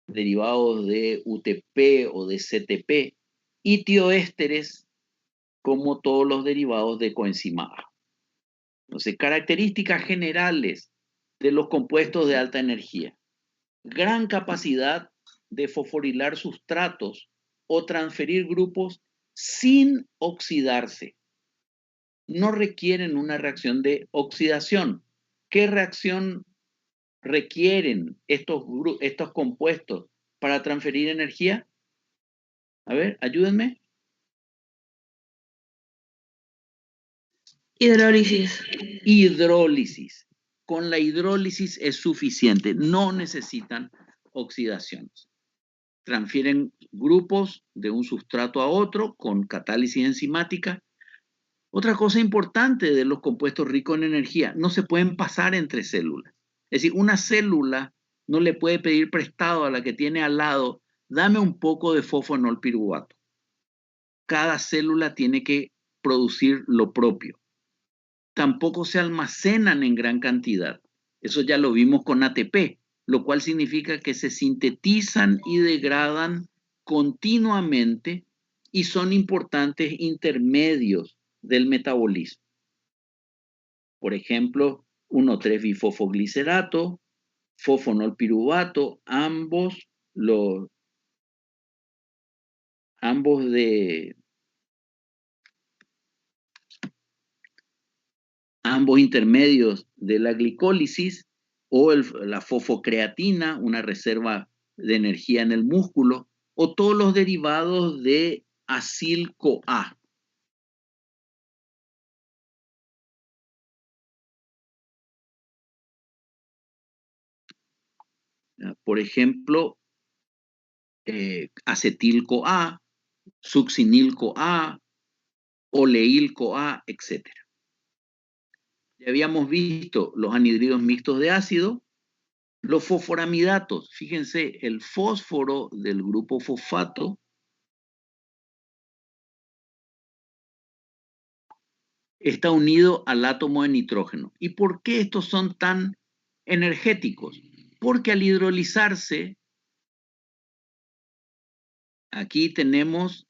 derivados de UTP o de CTP y tioésteres como todos los derivados de coenzima A. Entonces, características generales de los compuestos de alta energía. Gran capacidad de fosforilar sustratos o transferir grupos sin oxidarse. No requieren una reacción de oxidación. ¿Qué reacción requieren estos compuestos para transferir energía? A ver, ayúdenme. Hidrólisis. Hidrólisis. Con la hidrólisis es suficiente, no necesitan oxidaciones. Transfieren grupos de un sustrato a otro con catálisis enzimática. Otra cosa importante de los compuestos ricos en energía, no se pueden pasar entre células. Es decir, una célula no le puede pedir prestado a la que tiene al lado, dame un poco de fosfonolpiruvato. Cada célula tiene que producir lo propio. Tampoco se almacenan en gran cantidad. Eso ya lo vimos con ATP, lo cual significa que se sintetizan y degradan continuamente y son importantes intermedios del metabolismo. Por ejemplo, 1,3-bifosfoglicerato, fosfonolpiruvato, ambos intermedios de la glicólisis, o la fosfocreatina, una reserva de energía en el músculo, o todos los derivados de acil-CoA. Por ejemplo, acetil-CoA, succinil-CoA, oleil-CoA, etc. Ya habíamos visto los anhidridos mixtos de ácido, los fosforamidatos. Fíjense, el fósforo del grupo fosfato está unido al átomo de nitrógeno. ¿Y por qué estos son tan energéticos? Porque al hidrolizarse, aquí tenemos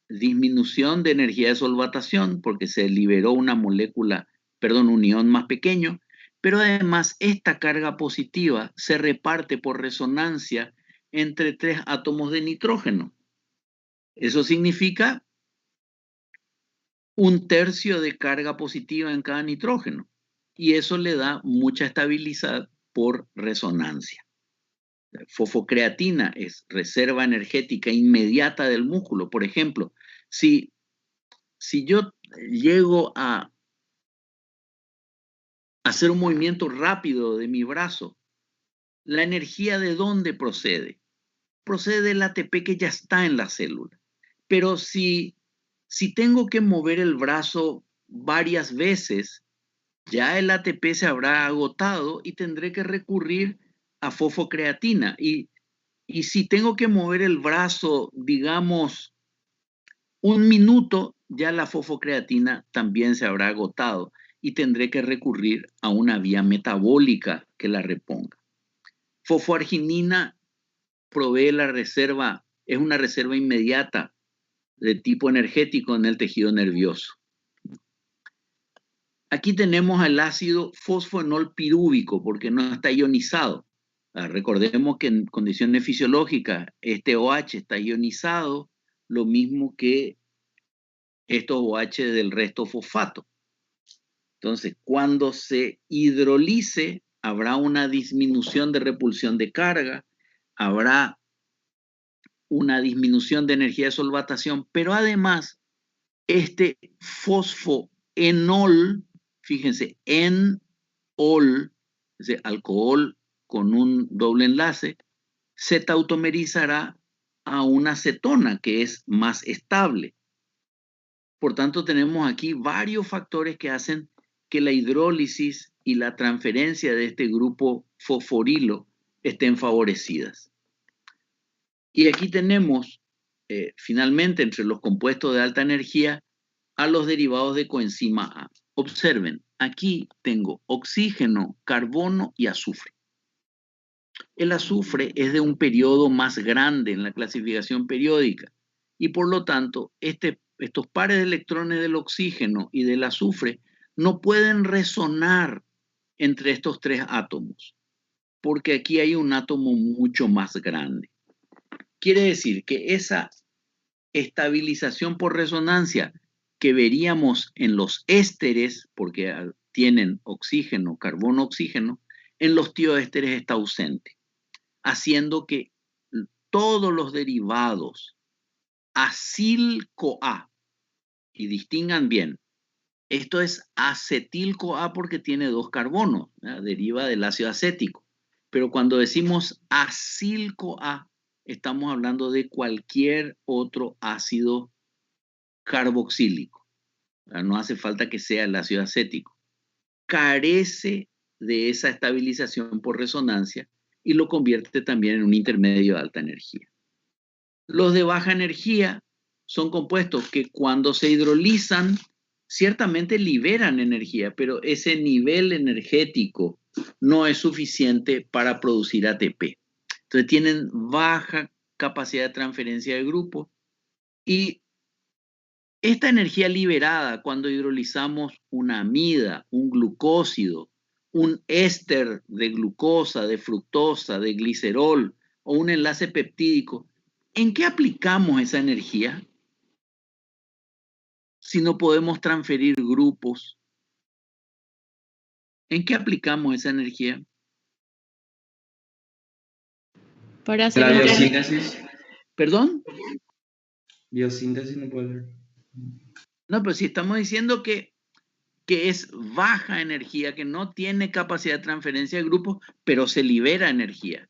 disminución de energía de solvatación porque se liberó una molécula, perdón, un ion más pequeño, pero además esta carga positiva se reparte por resonancia entre 3 átomos de nitrógeno. Eso significa 1/3 de carga positiva en cada nitrógeno y eso le da mucha estabilidad por resonancia. Fosfocreatina es reserva energética inmediata del músculo. Por ejemplo, si yo llego a hacer un movimiento rápido de mi brazo, ¿la energía de dónde procede? Procede del ATP que ya está en la célula. Pero si tengo que mover el brazo varias veces, ya el ATP se habrá agotado y tendré que recurrir a fosfocreatina. Y si tengo que mover el brazo, digamos, 1 minuto, ya la fosfocreatina también se habrá agotado y tendré que recurrir a una vía metabólica que la reponga. Fosfoarginina provee la reserva, es una reserva inmediata de tipo energético en el tejido nervioso. Aquí tenemos el ácido fosfoenol pirúvico porque no está ionizado. Recordemos que en condiciones fisiológicas este OH está ionizado, lo mismo que estos OH del resto fosfato. Entonces, cuando se hidrolice, habrá una disminución de repulsión de carga, habrá una disminución de energía de solvatación, pero además, este fosfoenol, fíjense, enol, es decir, alcohol con un doble enlace, se tautomerizará a una cetona que es más estable. Por tanto, tenemos aquí varios factores que hacen que la hidrólisis y la transferencia de este grupo fosforilo estén favorecidas. Y aquí tenemos, finalmente, entre los compuestos de alta energía, a los derivados de coenzima A. Observen, aquí tengo oxígeno, carbono y azufre. El azufre es de un periodo más grande en la clasificación periódica y por lo tanto estos pares de electrones del oxígeno y del azufre no pueden resonar entre estos 3 átomos porque aquí hay un átomo mucho más grande. Quiere decir que esa estabilización por resonancia que veríamos en los ésteres, porque tienen oxígeno, carbono, oxígeno, en los tioésteres está ausente, haciendo que todos los derivados acil-CoA, y distingan bien, esto es acetil-CoA porque tiene 2 carbonos, ¿verdad? Deriva del ácido acético, pero cuando decimos acil-CoA, estamos hablando de cualquier otro ácido carboxílico. No hace falta que sea el ácido acético. Carece de esa estabilización por resonancia y lo convierte también en un intermedio de alta energía. Los de baja energía son compuestos que cuando se hidrolizan ciertamente liberan energía, pero ese nivel energético no es suficiente para producir ATP. Entonces tienen baja capacidad de transferencia de grupo y esta energía liberada cuando hidrolizamos una amida, un glucósido, un éster de glucosa, de fructosa, de glicerol o un enlace peptídico, ¿en qué aplicamos esa energía? Si no podemos transferir grupos, ¿en qué aplicamos esa energía? Para hacer La el biosíntesis. ¿Perdón? Biosíntesis no puede ser. No, pero si estamos diciendo que es baja energía, que no tiene capacidad de transferencia de grupos, pero se libera energía.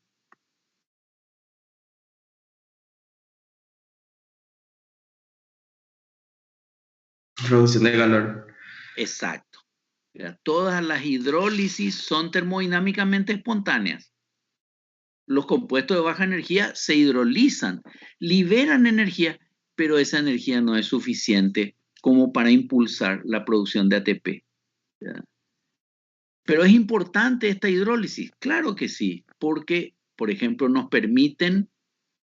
Producción de calor. Exacto. Todas las hidrólisis son termodinámicamente espontáneas. Los compuestos de baja energía se hidrolizan, liberan energía, pero esa energía no es suficiente como para impulsar la producción de ATP. ¿Ya? Pero es importante esta hidrólisis, claro que sí, porque, por ejemplo, nos permiten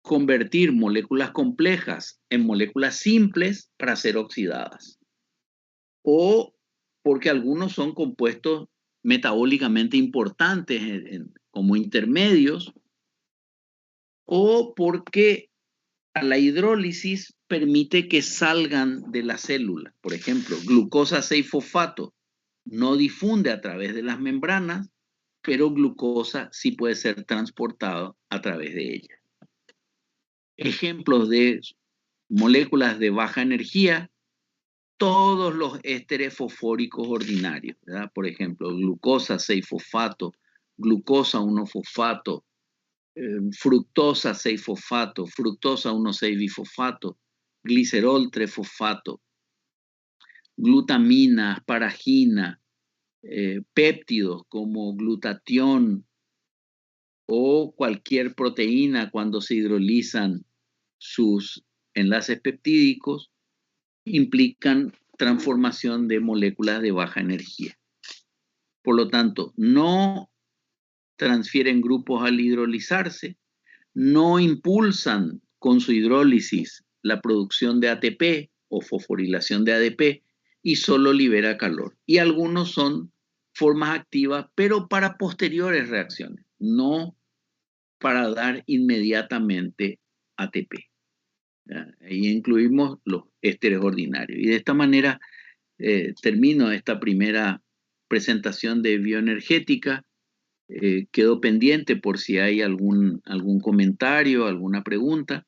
convertir moléculas complejas en moléculas simples para ser oxidadas. O porque algunos son compuestos metabólicamente importantes como intermedios, o porque a la hidrólisis permite que salgan de la célula. Por ejemplo, glucosa 6-fosfato no difunde a través de las membranas, pero glucosa sí puede ser transportado a través de ella. Ejemplos de moléculas de baja energía, todos los ésteres fosfóricos ordinarios, ¿verdad? Por ejemplo, glucosa 6-fosfato, glucosa 1-fosfato, fructosa 6-fosfato, fructosa 1,6-bifosfato, glicerol 3-fosfato, glutamina, asparagina, péptidos como glutatión o cualquier proteína cuando se hidrolizan sus enlaces peptídicos implican transformación de moléculas de baja energía. Por lo tanto, no transfieren grupos al hidrolizarse, no impulsan con su hidrólisis la producción de ATP o fosforilación de ADP y solo libera calor. Y algunos son formas activas, pero para posteriores reacciones, no para dar inmediatamente ATP. Ahí incluimos los ésteres ordinarios. Y de esta manera termino esta primera presentación de bioenergética. Quedo pendiente por si hay algún comentario, alguna pregunta.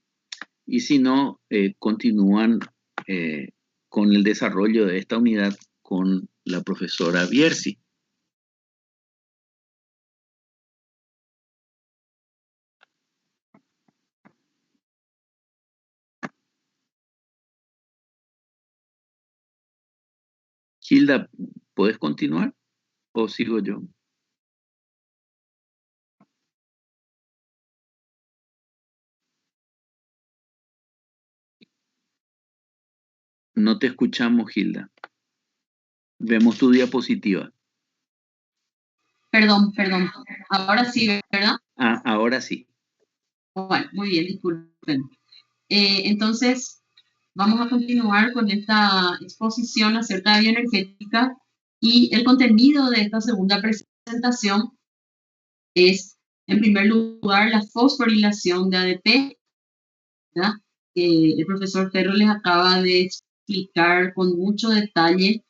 Y si no, continúan con el desarrollo de esta unidad con la profesora Bierzi. Hilda, ¿puedes continuar o sigo yo? No te escuchamos, Hilda. Vemos tu diapositiva. Perdón. Ahora sí, ¿verdad? Ah, ahora sí. Bueno, muy bien, disculpen. Entonces, vamos a continuar con esta exposición acerca de bioenergética y el contenido de esta segunda presentación es, en primer lugar, la fosforilación de ADP, ¿verdad? El profesor Ferro les acaba de explicar con mucho detalle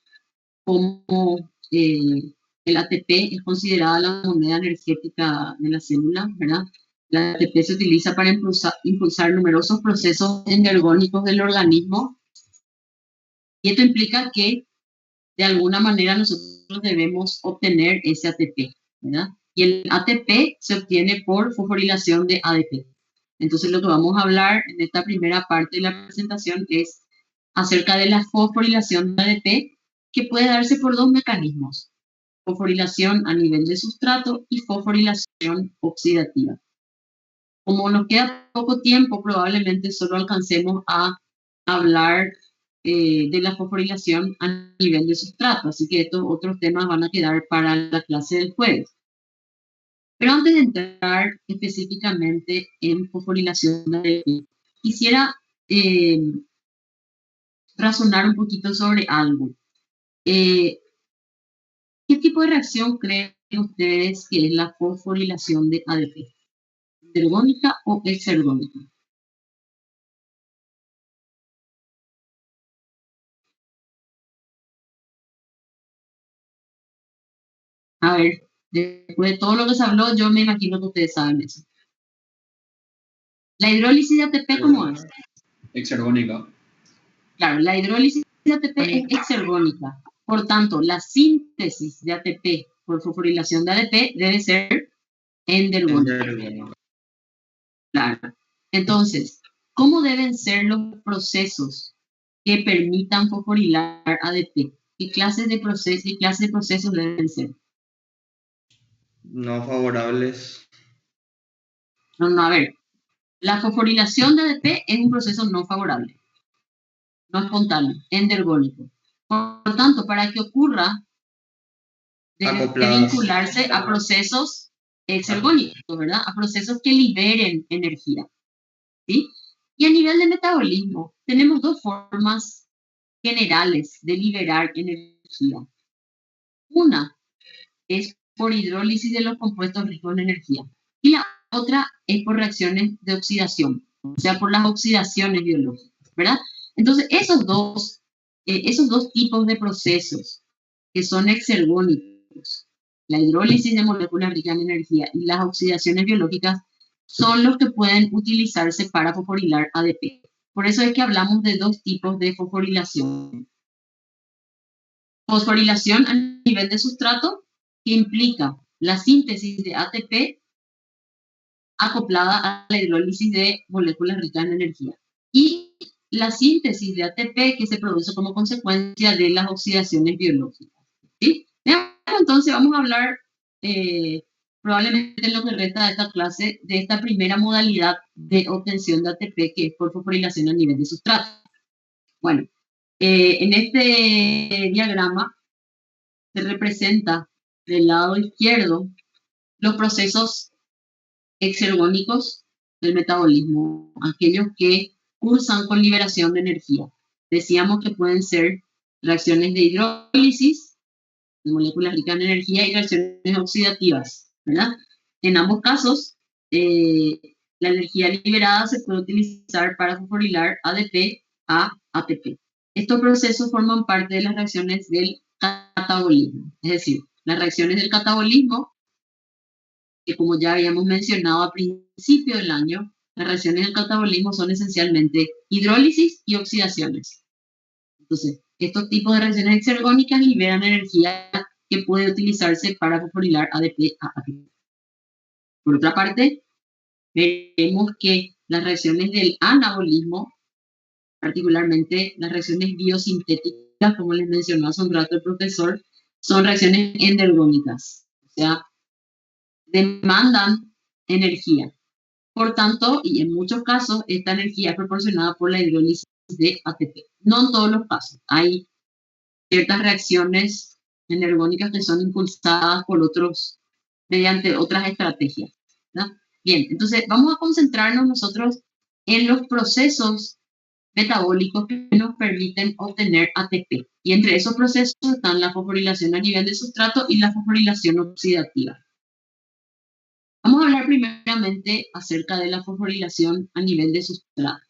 cómo el ATP es considerada la moneda energética de la célula, ¿verdad? La ATP se utiliza para impulsar numerosos procesos endergónicos del organismo y esto implica que de alguna manera nosotros debemos obtener ese ATP, ¿verdad? Y el ATP se obtiene por fosforilación de ADP. Entonces lo que vamos a hablar en esta primera parte de la presentación es acerca de la fosforilación de ADP, que puede darse por dos mecanismos: fosforilación a nivel de sustrato y fosforilación oxidativa. Como nos queda poco tiempo, probablemente solo alcancemos a hablar de la fosforilación a nivel de sustrato, así que estos otros temas van a quedar para la clase del jueves. Pero antes de entrar específicamente en fosforilación, quisiera razonar un poquito sobre algo. ¿Qué tipo de reacción creen ustedes que es la fosforilación de ADP? ¿Endergónica o exergónica? A ver, después de todo lo que se habló, yo me imagino que ustedes saben eso. ¿La hidrólisis de ATP cómo es? Exergónica. Claro, la hidrólisis de ATP es exergónica. Por tanto, la síntesis de ATP por fosforilación de ADP debe ser endergónica. Claro. Entonces, ¿cómo deben ser los procesos que permitan fosforilar ADP. ¿Qué clases de procesos deben ser? No favorables. No, a ver. La fosforilación de ADP es un proceso no favorable, no espontáneo, endergónico. Por lo tanto, para que ocurra, debe Acopladas. vincularse a procesos exergónicos, ¿verdad? A procesos que liberen energía, ¿sí? Y a nivel de metabolismo, tenemos dos formas generales de liberar energía. Una es por hidrólisis de los compuestos ricos en energía y la otra es por reacciones de oxidación, o sea, por las oxidaciones biológicas, ¿verdad? Entonces, esos dos tipos de procesos que son exergónicos, la hidrólisis de moléculas ricas en energía y las oxidaciones biológicas, son los que pueden utilizarse para fosforilar ADP. Por eso es que hablamos de dos tipos de fosforilación. Fosforilación a nivel de sustrato, que implica la síntesis de ATP acoplada a la hidrólisis de moléculas ricas en energía. Y la síntesis de ATP que se produce como consecuencia de las oxidaciones biológicas, ¿sí? Entonces vamos a hablar probablemente en lo que resta de esta clase de esta primera modalidad de obtención de ATP, que es por fosforilación a nivel de sustrato. Bueno, en este diagrama se representa del lado izquierdo los procesos exergónicos del metabolismo, aquellos que cursan con liberación de energía. Decíamos que pueden ser reacciones de hidrólisis de moléculas ricas en energía y reacciones oxidativas, ¿verdad? En ambos casos, la energía liberada se puede utilizar para fosforilar ADP a ATP. Estos procesos forman parte de las reacciones del catabolismo, es decir, las reacciones del catabolismo, que como ya habíamos mencionado a principio del año, las reacciones del catabolismo son esencialmente hidrólisis y oxidaciones. Entonces, estos tipos de reacciones exergónicas liberan energía que puede utilizarse para fosforilar ADP a ATP. Por otra parte, veremos que las reacciones del anabolismo, particularmente las reacciones biosintéticas, como les mencionó hace un rato el profesor, son reacciones endergónicas, o sea, demandan energía. Por tanto, y en muchos casos, esta energía es proporcionada por la hidrólisis de ATP. No en todos los casos. Hay ciertas reacciones energónicas que son impulsadas por otros, mediante otras estrategias, ¿verdad? Bien, entonces vamos a concentrarnos nosotros en los procesos metabólicos que nos permiten obtener ATP. Y entre esos procesos están la fosforilación a nivel de sustrato y la fosforilación oxidativa. Vamos a hablar primeramente acerca de la fosforilación a nivel de sustrato.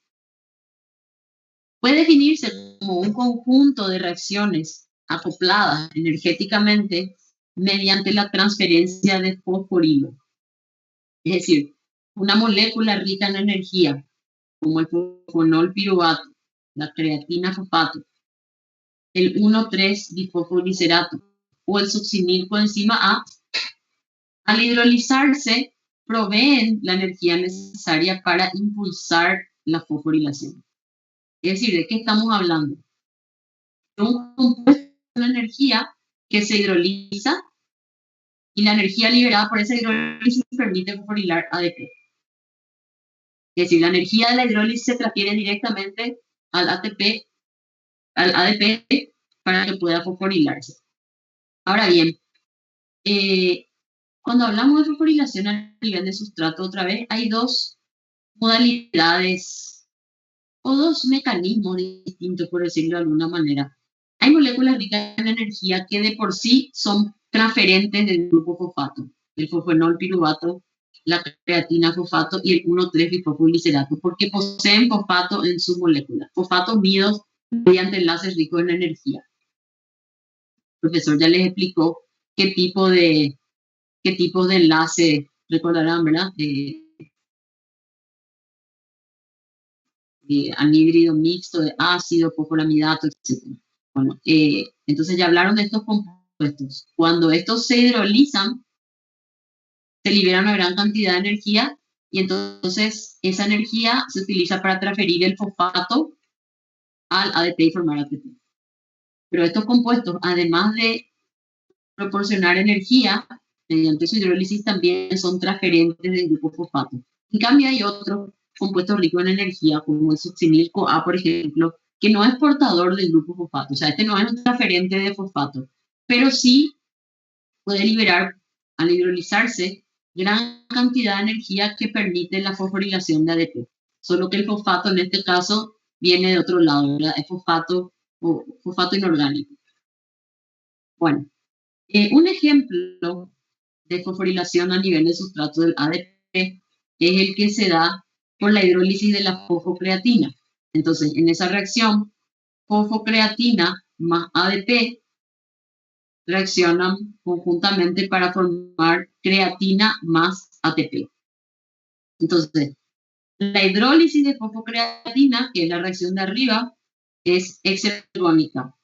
Puede definirse como un conjunto de reacciones acopladas energéticamente mediante la transferencia de fosforilo. Es decir, una molécula rica en energía, como el fosfonol piruvato, la creatina fosfato, el 1,3-difosfoglicerato o el succinil coenzima A, al hidrolizarse, proveen la energía necesaria para impulsar la fosforilación. Es decir, ¿de qué estamos hablando? De un compuesto de energía que se hidroliza y la energía liberada por esa hidrólisis permite fosforilar ADP. Es decir, la energía de la hidrólisis se transfiere directamente al ADP para que pueda fosforilarse. Ahora bien, cuando hablamos de fosforilación a nivel de sustrato, otra vez, hay dos modalidades o dos mecanismos distintos, por decirlo de alguna manera. Hay moléculas ricas en energía que de por sí son transferentes del grupo fosfato, el fosfonol piruvato, la creatina fosfato y el 1,3-difosfoglicerato, porque poseen fosfato en sus moléculas, fosfatos unidos mediante enlaces ricos en energía. El profesor ya les explicó qué tipo de enlace, recordarán, ¿verdad? Anhídrido mixto de ácido, fosforamidato, etc. Bueno, entonces ya hablaron de estos compuestos. Cuando estos se hidrolizan, se libera una gran cantidad de energía y entonces esa energía se utiliza para transferir el fosfato al ADP y formar ATP. Pero estos compuestos, además de proporcionar energía mediante su hidrólisis, también son transferentes del grupo fosfato. En cambio, hay otros compuestos ricos en energía, como el succinil-CoA, por ejemplo, que no es portador del grupo fosfato. O sea, este no es un transferente de fosfato, pero sí puede liberar, al hidrolizarse, gran cantidad de energía que permite la fosforilación de ADP. Solo que el fosfato, en este caso, viene de otro lado, ¿verdad? Es fosfato o fosfato inorgánico. Bueno, un ejemplo de fosforilación a nivel de sustrato del ADP es el que se da por la hidrólisis de la fosfocreatina. Entonces, en esa reacción, fosfocreatina más ADP reaccionan conjuntamente para formar creatina más ATP. Entonces, la hidrólisis de fosfocreatina, que es la reacción de arriba, es exergónica.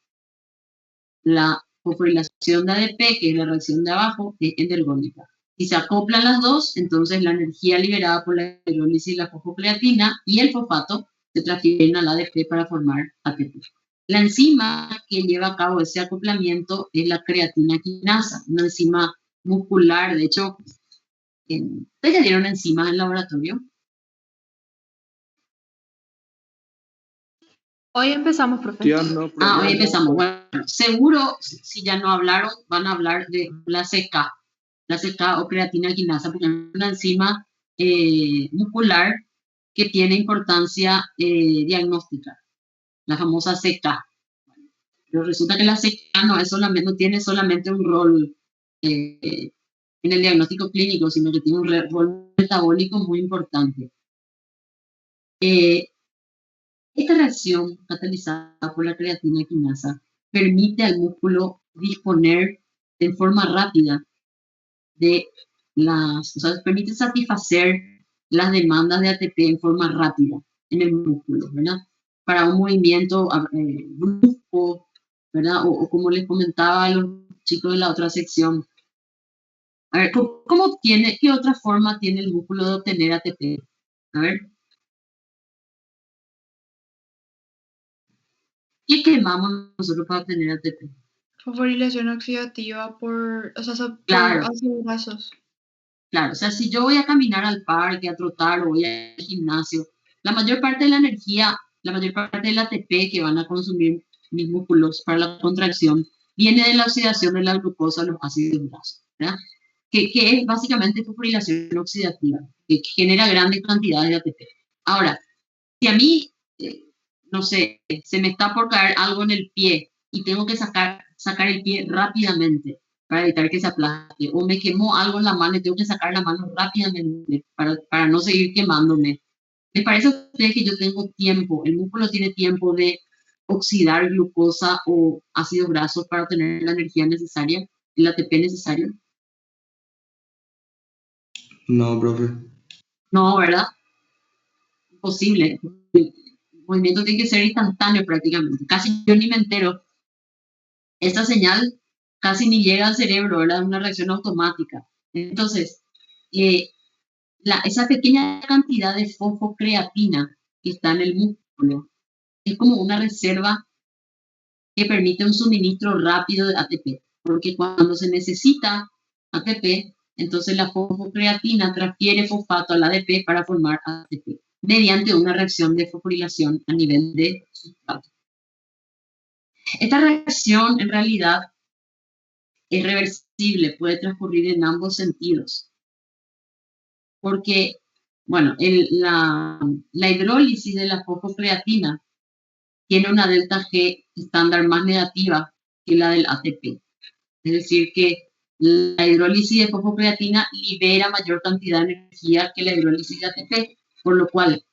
La fosforilación de ADP, que es la reacción de abajo, es endergónica. Si se acoplan las dos, entonces la energía liberada por la hidrólisis de la fosfocreatina y el fosfato se transfieren al ADP para formar ATP. La enzima que lleva a cabo ese acoplamiento es la creatina quinasa, una enzima muscular. De hecho, ¿ustedes ya dieron enzimas en el laboratorio? Hoy empezamos, profe. Tía, no, Hoy profe. empezamos. Bueno, seguro, si ya no hablaron, van a hablar de la CK o creatina quinasa, porque es una enzima muscular que tiene importancia diagnóstica, la famosa CK. Pero resulta que la CK no tiene solamente un rol en el diagnóstico clínico, sino que tiene un rol metabólico muy importante. Esta reacción catalizada por la creatina quinasa permite al músculo disponer de forma rápida o sea, permite satisfacer las demandas de ATP en forma rápida en el músculo, ¿verdad? Para un movimiento brusco, ¿verdad? O como les comentaba a los chicos de la otra sección. A ver, ¿qué otra forma tiene el músculo de obtener ATP? A ver. ¿Qué quemamos nosotros para obtener ATP? Fosforilación oxidativa por Claro. ácidos grasos. Claro, o sea, si yo voy a caminar al parque, a trotar o voy al gimnasio, la mayor parte de la energía, la mayor parte del ATP que van a consumir mis músculos para la contracción viene de la oxidación de la glucosa a los ácidos grasos, ¿verdad? Que es básicamente fosforilación oxidativa, que genera grandes cantidades de ATP. Ahora, si a mí, no sé, se me está por caer algo en el pie y tengo que sacar el pie rápidamente para evitar que se aplaste, o me quemó algo en la mano y tengo que sacar la mano rápidamente para no seguir quemándome. ¿Les parece a ustedes que yo tengo tiempo, el músculo tiene tiempo de oxidar glucosa o ácidos grasos para obtener la energía necesaria, el ATP necesario? No, profe. No, ¿verdad? Imposible. El movimiento tiene que ser instantáneo prácticamente. Casi yo ni me entero. Esta señal casi ni llega al cerebro, ¿verdad? Es una reacción automática. Entonces, esa pequeña cantidad de fosfocreatina que está en el músculo es como una reserva que permite un suministro rápido de ATP, porque cuando se necesita ATP, entonces la fosfocreatina transfiere fosfato al ADP para formar ATP, mediante una reacción de fosforilación a nivel de sustrato. Esta reacción en realidad es reversible, puede transcurrir en ambos sentidos, porque, bueno, la hidrólisis de la fosfocreatina tiene una delta G estándar más negativa que la del ATP. Es decir, que la hidrólisis de fosfocreatina libera mayor cantidad de energía que la hidrólisis de ATP, por lo cual,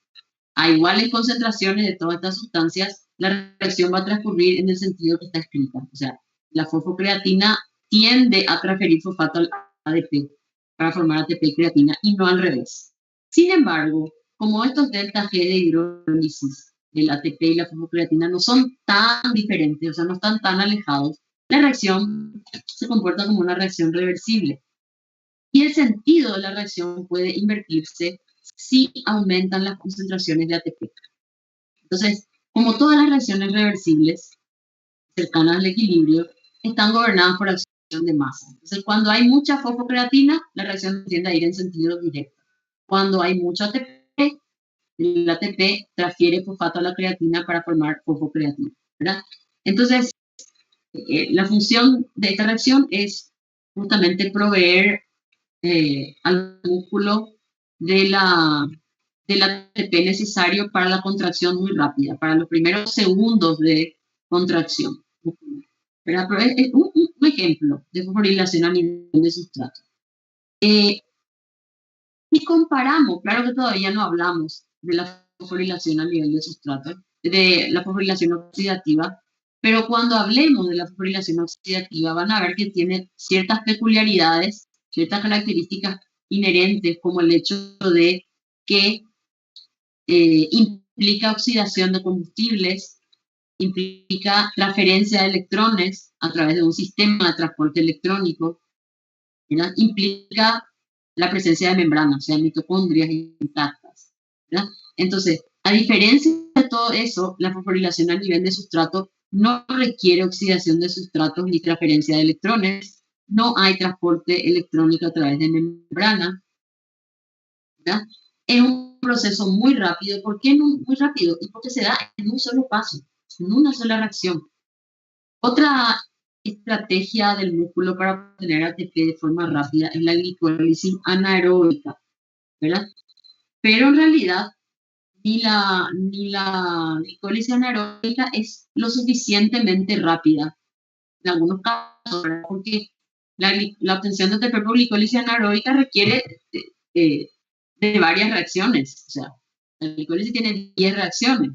a iguales concentraciones de todas estas sustancias, la reacción va a transcurrir en el sentido que está escrita. O sea, la fosfocreatina tiende a transferir fosfato al ADP para formar ATP y creatina y no al revés. Sin embargo, como estos delta G de hidrólisis del ATP y la fosfocreatina no son tan diferentes, o sea, no están tan alejados, la reacción se comporta como una reacción reversible. Y el sentido de la reacción puede invertirse si aumentan las concentraciones de ATP. Entonces, Como todas las reacciones reversibles cercanas al equilibrio, están gobernadas por acción de masa. Entonces, cuando hay mucha fosfocreatina, la reacción tiende a ir en sentido directo. Cuando hay mucho ATP, el ATP transfiere fosfato a la creatina para formar fosfocreatina, ¿verdad? Entonces, la función de esta reacción es justamente proveer al músculo del ATP necesario para la contracción muy rápida, para los primeros segundos de contracción. ¿Verdad? Pero es un ejemplo de fosforilación a nivel de sustrato. Si comparamos, claro que todavía no hablamos de la fosforilación a nivel de sustrato, de la fosforilación oxidativa, pero cuando hablemos de la fosforilación oxidativa van a ver que tiene ciertas peculiaridades, ciertas características inherentes, como el hecho de que implica oxidación de combustibles, implica transferencia de electrones a través de un sistema de transporte electrónico, ¿verdad? Implica la presencia de membranas, o sea, mitocondrias intactas, ¿verdad? Entonces, a diferencia de todo eso, la fosforilación a nivel de sustrato no requiere oxidación de sustratos ni transferencia de electrones, no hay transporte electrónico a través de membrana, ¿verdad? Es un proceso muy rápido. ¿Por qué muy rápido? Y porque se da en un solo paso, en una sola reacción. Otra estrategia del músculo para obtener ATP de forma rápida es la glicólisis anaeróbica, ¿verdad? Pero en realidad ni la glicólisis anaeróbica es lo suficientemente rápida en algunos casos, ¿verdad? Porque la obtención de ATP por glicólisis anaeróbica requiere de varias reacciones. O sea, la glicólisis tiene 10 reacciones,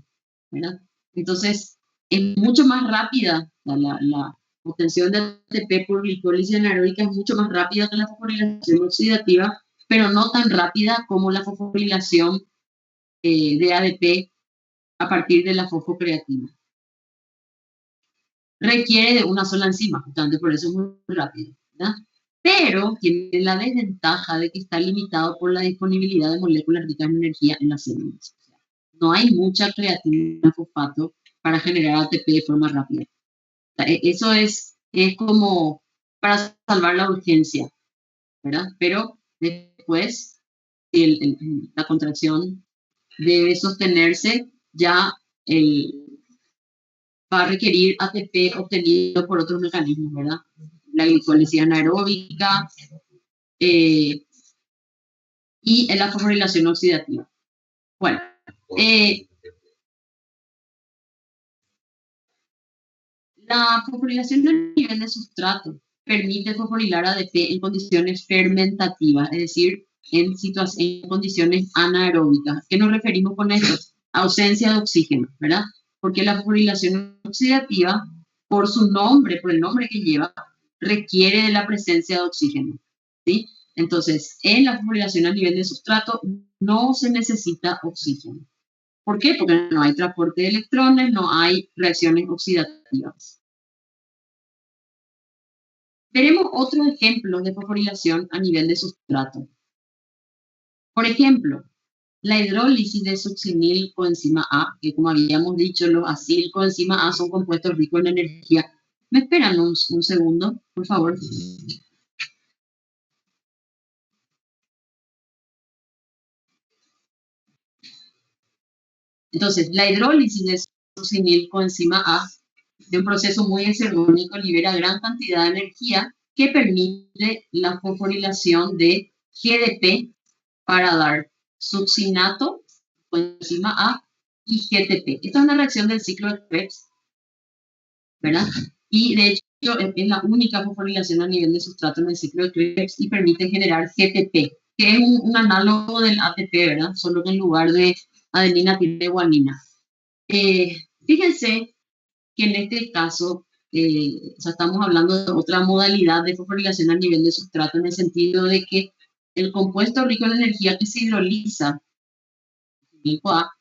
¿verdad? Entonces, es mucho más rápida la obtención de ATP por glicólisis anaeróbica, es mucho más rápida que la fosforilación oxidativa, pero no tan rápida como la fosforilación de ADP a partir de la fosfocreatina. Requiere de una sola enzima, justamente por eso es muy rápido, ¿verdad? Pero tiene la desventaja de que está limitado por la disponibilidad de moléculas ricas en energía en las células. O sea, no hay mucha creatina fosfato para generar ATP de forma rápida. O sea, eso es como para salvar la urgencia, ¿verdad? Pero después, si la contracción debe sostenerse, ya va a requerir ATP obtenido por otros mecanismos, ¿verdad? La glicólisis anaeróbica y la fosforilación oxidativa. Bueno, la fosforilación a nivel de sustrato permite fosforilar ADP en condiciones fermentativas, es decir, en condiciones anaeróbicas. ¿Qué nos referimos con esto? Ausencia de oxígeno, ¿verdad? Porque la fosforilación oxidativa, por su nombre, por el nombre que lleva, requiere de la presencia de oxígeno, ¿sí? Entonces, en la fosforilación a nivel de sustrato no se necesita oxígeno. ¿Por qué? Porque no hay transporte de electrones, no hay reacciones oxidativas. Veremos otros ejemplos de fosforilación a nivel de sustrato. Por ejemplo, la hidrólisis de succinil coenzima A, que como habíamos dicho, los acil coenzima A son compuestos ricos en energía. ¿Me esperan un segundo, por favor? Entonces, la hidrólisis de succinil coenzima A, de un proceso muy exergónico, libera gran cantidad de energía que permite la fosforilación de GDP para dar succinato, coenzima A, y GTP. Esta es una reacción del ciclo de Krebs, ¿verdad? Y de hecho es la única fosforilación a nivel de sustrato en el ciclo de Krebs y permite generar GTP, que es un análogo del ATP, ¿verdad? Solo que en lugar de adenina tiene guanina. Fíjense que en este caso, o sea, estamos hablando de otra modalidad de fosforilación a nivel de sustrato en el sentido de que el compuesto rico en energía que se hidroliza, el CoA,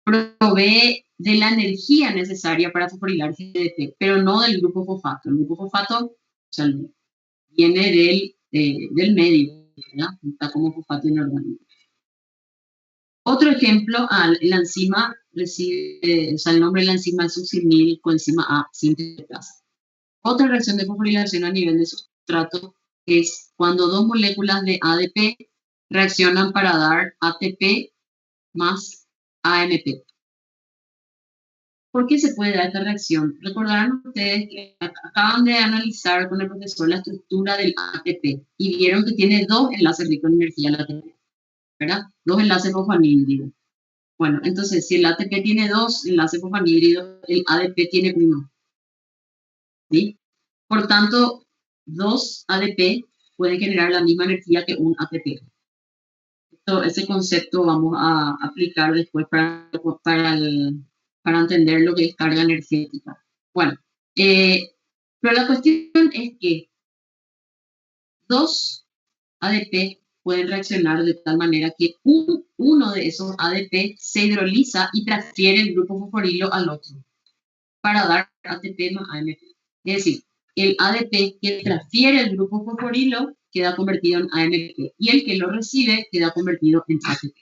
provee de la energía necesaria para fosforilar GDP, pero no del grupo fosfato. El grupo fosfato, o sea, viene del medio, ¿verdad? Está como fosfato inorgánico. Otro ejemplo, la enzima recibe, o sea, el nombre de la enzima es succinil coenzima A sintetasa. Otra reacción de fosforilación a nivel de sustrato es cuando dos moléculas de ADP reaccionan para dar ATP más AMP. ¿Por qué se puede dar esta reacción? Recordarán ustedes que acaban de analizar con el profesor la estructura del ATP y vieron que tiene dos enlaces ricos en energía, el ATP, ¿verdad? Dos enlaces fosfanhídridos. Bueno, entonces, si el ATP tiene dos enlaces fosfanhídridos, el ADP tiene uno, ¿sí? Por tanto, dos ADP pueden generar la misma energía que un ATP. Ese concepto vamos a aplicar después para entender lo que es carga energética. Bueno, pero la cuestión es que dos ADP pueden reaccionar de tal manera que uno de esos ADP se hidroliza y transfiere el grupo fosforilo al otro para dar ATP más AMP. Es decir, el ADP que transfiere el grupo fosforilo queda convertido en AMP y el que lo recibe queda convertido en ATP.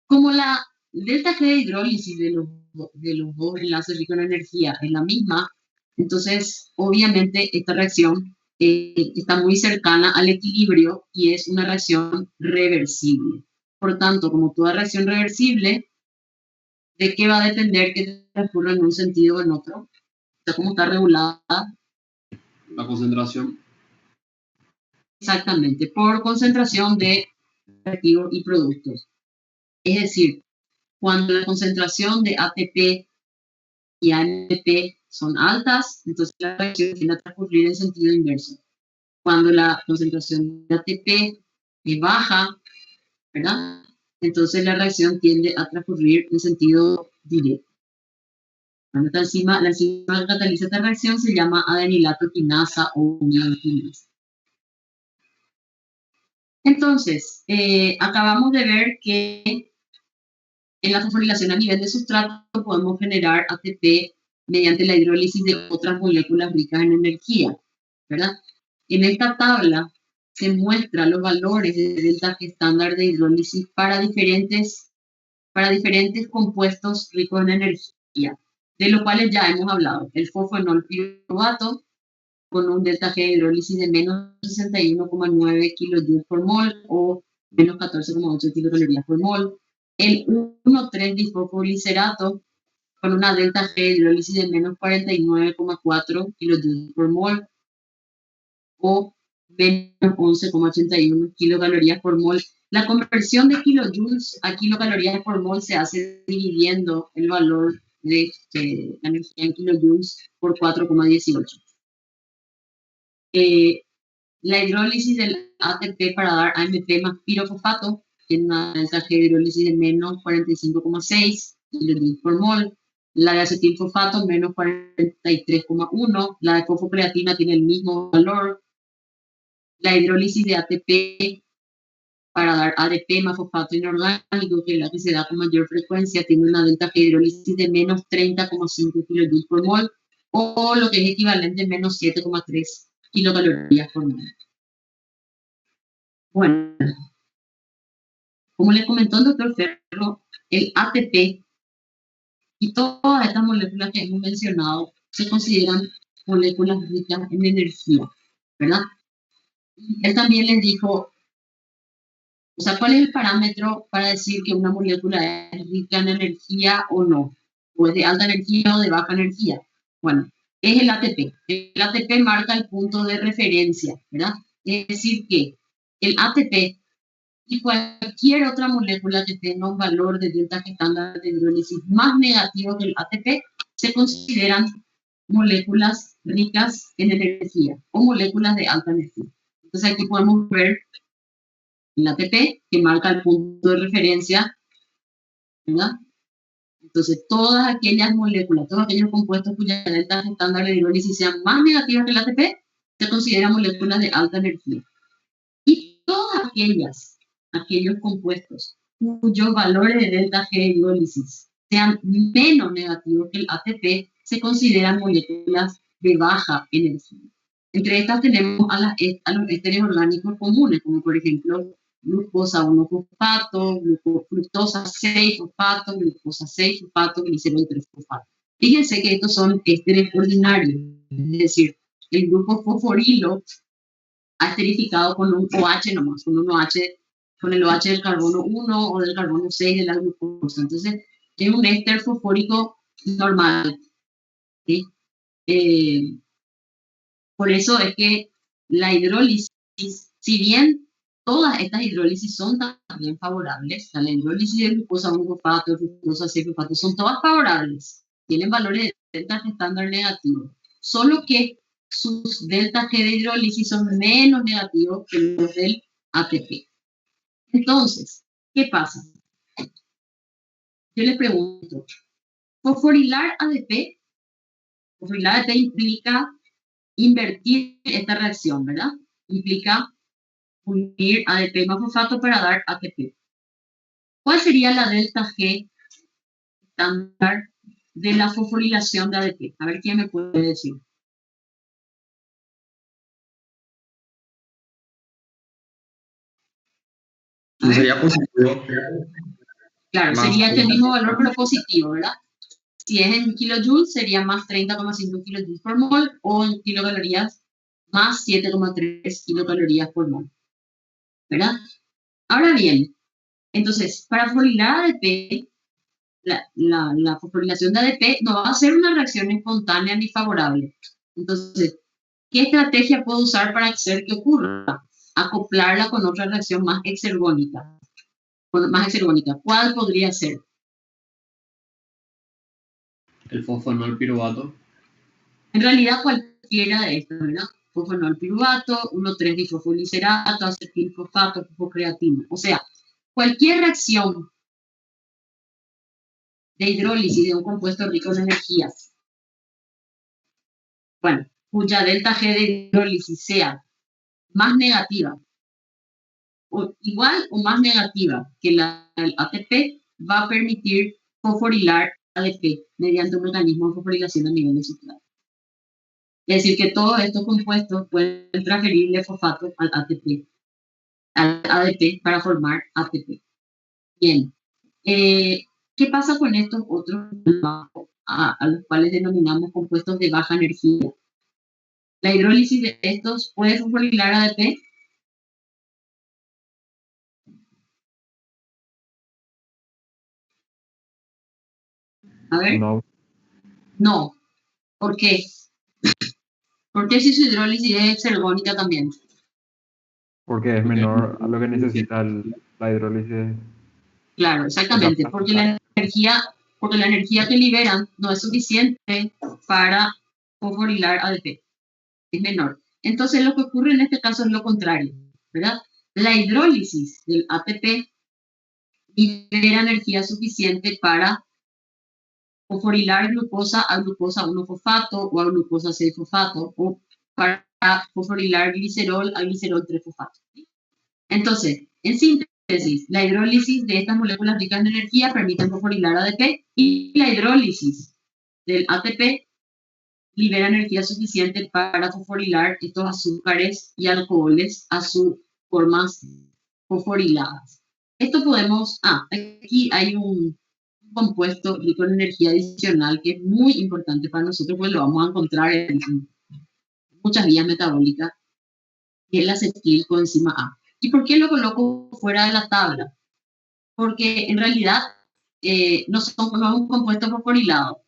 Como la delta G de hidrólisis de los dos enlaces ricos en energía es la misma, entonces obviamente esta reacción está muy cercana al equilibrio y es una reacción reversible. Por tanto, como toda reacción reversible, ¿de qué va a depender que transcurra en un sentido o en otro? O sea, cómo está regulada. La concentración. Exactamente, por concentración de reactivos y productos. Es decir, cuando la concentración de ATP y AMP son altas, entonces la reacción tiende a transcurrir en sentido inverso. Cuando la concentración de ATP es baja, ¿verdad? Entonces la reacción tiende a transcurrir en sentido directo. Cuando la enzima que cataliza esta reacción se llama adenilato quinasa o quinasa. Entonces, acabamos de ver que en la fosforilación a nivel de sustrato podemos generar ATP mediante la hidrólisis de otras moléculas ricas en energía, ¿verdad? En esta tabla se muestran los valores de delta G estándar de hidrólisis para diferentes compuestos ricos en energía, de los cuales ya hemos hablado. El fosfonol piruvato con un delta G de hidrólisis de menos 61,9 kJ por mol o menos 14,8 kilocalorías por mol. El 1,3-difosfoliserato con una delta G de hidrólisis de menos 49,4 kJ por mol o menos 11,81 kilocalorías por mol. La conversión de kilojoules a kilocalorías por mol se hace dividiendo el valor de la energía en kilojoules por 4,18. La hidrólisis del ATP para dar AMP más pirofosfato tiene una delta G de hidrólisis de menos 45,6 kilojoules por mol. La de acetilfosfato menos 43,1. La de fosfocreatina tiene el mismo valor. La hidrólisis de ATP para dar ADP más fosfato inorgánico, que es la que se da con mayor frecuencia, tiene una delta G de hidrólisis de menos 30,5 kilojoules por mol, o lo que es equivalente a menos 7,3 kilocalorías por mol. Bueno, como les comentó el doctor Ferro, el ATP y todas estas moléculas que hemos mencionado se consideran moléculas ricas en energía, ¿verdad? Él también les dijo, o sea, ¿cuál es el parámetro para decir que una molécula es rica en energía o no? ¿O es de alta energía o de baja energía? Bueno, es el ATP. El ATP marca el punto de referencia, ¿verdad? Es decir, que el ATP y cualquier otra molécula que tenga un valor de delta G estándar de hidrólisis más negativo que el ATP se consideran moléculas ricas en energía o moléculas de alta energía. Entonces aquí podemos ver el ATP que marca el punto de referencia, ¿verdad? Entonces todas aquellas moléculas, todos aquellos compuestos cuya delta G estándar de hidrólisis sean más negativas que el ATP se consideran moléculas de alta energía. Y todas aquellos compuestos cuyos valores de delta G de hidrólisis sean menos negativos que el ATP se consideran moléculas de baja energía. Entre estas tenemos a los ésteres orgánicos comunes, como por ejemplo glucosa 1-fosfato, fructosa 6-fosfato, glucosa 6-fosfato, glicerol 3-fosfato. Fíjense que estos son ésteres ordinarios, es decir, el grupo fosforilo ha esterificado con un OH nomás, con un OH, con el OH del carbono 1 o del carbono 6 de la glucosa. Entonces, es un éster fosfórico normal, ¿sí? Por eso es que la hidrólisis, si bien todas estas hidrólisis son también favorables, la hidrólisis de glucosa 1-fosfato, fructosa 6-fosfato, son todas favorables, tienen valores de delta G estándar negativos, solo que sus delta G de hidrólisis son menos negativos que los del ATP. Entonces, ¿qué pasa? Yo le pregunto, fosforilar ADP implica invertir esta reacción, ¿verdad? Implica unir ADP más fosfato para dar ATP. ¿Cuál sería la delta G estándar de la fosforilación de ADP? A ver quién me puede decir. No sería positivo. Claro, Más sería este 30. mismo valor pero positivo, ¿verdad? Si es en kilojoules, sería más 30,5 kilojoules por mol, o en kilocalorías, más 7,3 kilocalorías por mol, ¿verdad? Ahora bien, entonces, para fosforilar ADP, la fosforilación de ADP no va a ser una reacción espontánea ni favorable. Entonces, ¿qué estrategia puedo usar para hacer que ocurra? Acoplarla con otra reacción más exergónica. ¿Cuál podría ser? El fosfonol piruvato. En realidad, cualquiera de estos, ¿verdad? Fosfonol piruvato, 1,3-difosfoliserato, acetilfosfato, fosfocreatina. O sea, cualquier reacción de hidrólisis de un compuesto rico en energías, bueno, cuya delta G de hidrólisis sea más negativa, o igual o más negativa que la del ATP, va a permitir fosforilar ADP mediante un mecanismo de fosforilación a nivel de sustrato. Es decir, que todos estos compuestos pueden transferirle fosfato al ADP para formar ATP. Bien. ¿Qué pasa con estos otros a los cuales denominamos compuestos de baja energía? La hidrólisis de estos puede fosforilar ADP. A ver. No. ¿Por qué? Porque si su hidrólisis es exergónica también. Porque es menor a lo que necesita la hidrólisis. Claro, exactamente. Porque la energía que liberan no es suficiente para fosforilar ADP. Es menor. Entonces lo que ocurre en este caso es lo contrario, ¿verdad? La hidrólisis del ATP libera energía suficiente para fosforilar glucosa a glucosa 1-fosfato o a glucosa 6-fosfato, o para fosforilar glicerol a glicerol 3-fosfato. Entonces, en síntesis, la hidrólisis de estas moléculas ricas en energía permite fosforilar ADP, y la hidrólisis del ATP libera energía suficiente para fosforilar estos azúcares y alcoholes a sus formas fosforiladas. Esto podemos, aquí hay un compuesto rico en energía adicional que es muy importante para nosotros, pues lo vamos a encontrar en muchas vías metabólicas, que es la acetilcoenzima A. ¿Y por qué lo coloco fuera de la tabla? Porque en realidad no es un compuesto fosforilado,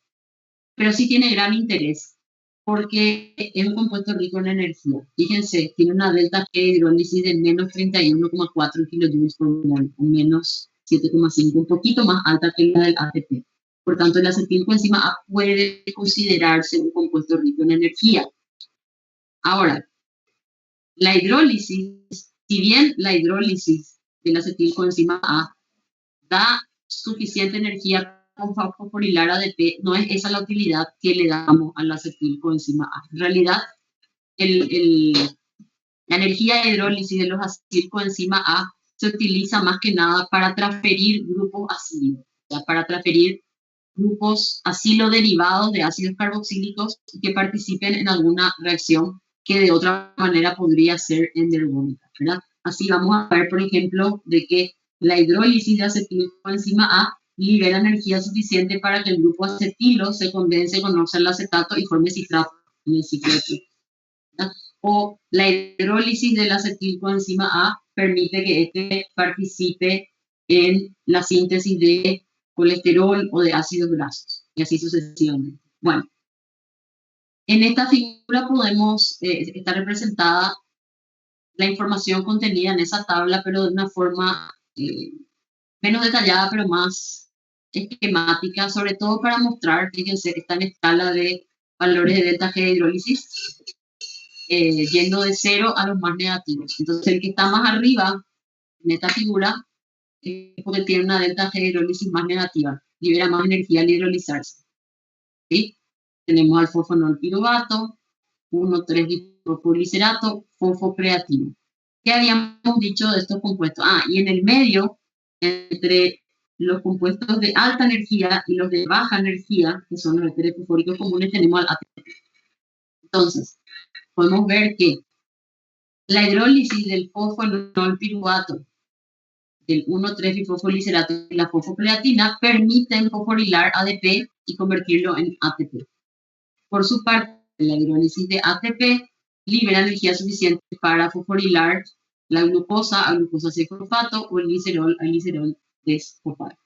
pero sí tiene gran interés, porque es un compuesto rico en energía. Fíjense, tiene una delta G de hidrólisis de menos 31,4 kilojoules por mol, o menos 7,5, un poquito más alta que la del ATP. Por tanto, el acetilcoenzima A puede considerarse un compuesto rico en energía. Ahora, la hidrólisis, si bien la hidrólisis del acetilcoenzima A da suficiente energía con fosforilar ADP, no es esa la utilidad que le damos al acetilcoenzima A. En realidad, la energía de hidrólisis de los acetilcoenzima A se utiliza más que nada para transferir grupos ácidos, o sea, para transferir grupos acilo-derivados de ácidos carboxílicos que participen en alguna reacción que de otra manera podría ser endergónica, ¿verdad? Así vamos a ver, por ejemplo, de que la hidrólisis de acetilcoenzima A libera energía suficiente para que el grupo acetilo se condense con oxalacetato y forme citrato en el ciclo de Krebs, ¿verdad? O la hidrólisis del acetilcoenzima A permite que este participe en la síntesis de colesterol o de ácidos grasos, y así sucesivamente. Bueno, en esta figura podemos, está representada la información contenida en esa tabla, pero de una forma menos detallada, pero más esquemática, sobre todo para mostrar, fíjense, está en escala de valores de delta G de hidrólisis, yendo de 0 a los más negativos. Entonces, el que está más arriba en esta figura es porque tiene una delta G de hidrólisis más negativa, libera más energía al hidrolizarse. ¿Sí? Tenemos al fosfonolpiruvato, 1,3-difosfoliserato, fosfocreatino. ¿Qué habíamos dicho de estos compuestos? Y en el medio, entre los compuestos de alta energía y los de baja energía, que son los éteres fosfóricos comunes, tenemos al ATP. Entonces, podemos ver que la hidrólisis del fosfonolpiruvato, del 1,3-difosfoliserato y la fosfocreatina permiten fosforilar ADP y convertirlo en ATP. Por su parte, la hidrólisis de ATP libera energía suficiente para fosforilar la glucosa a glucosa 6-fosfato o el glicerol a glicerol 3-fosfato.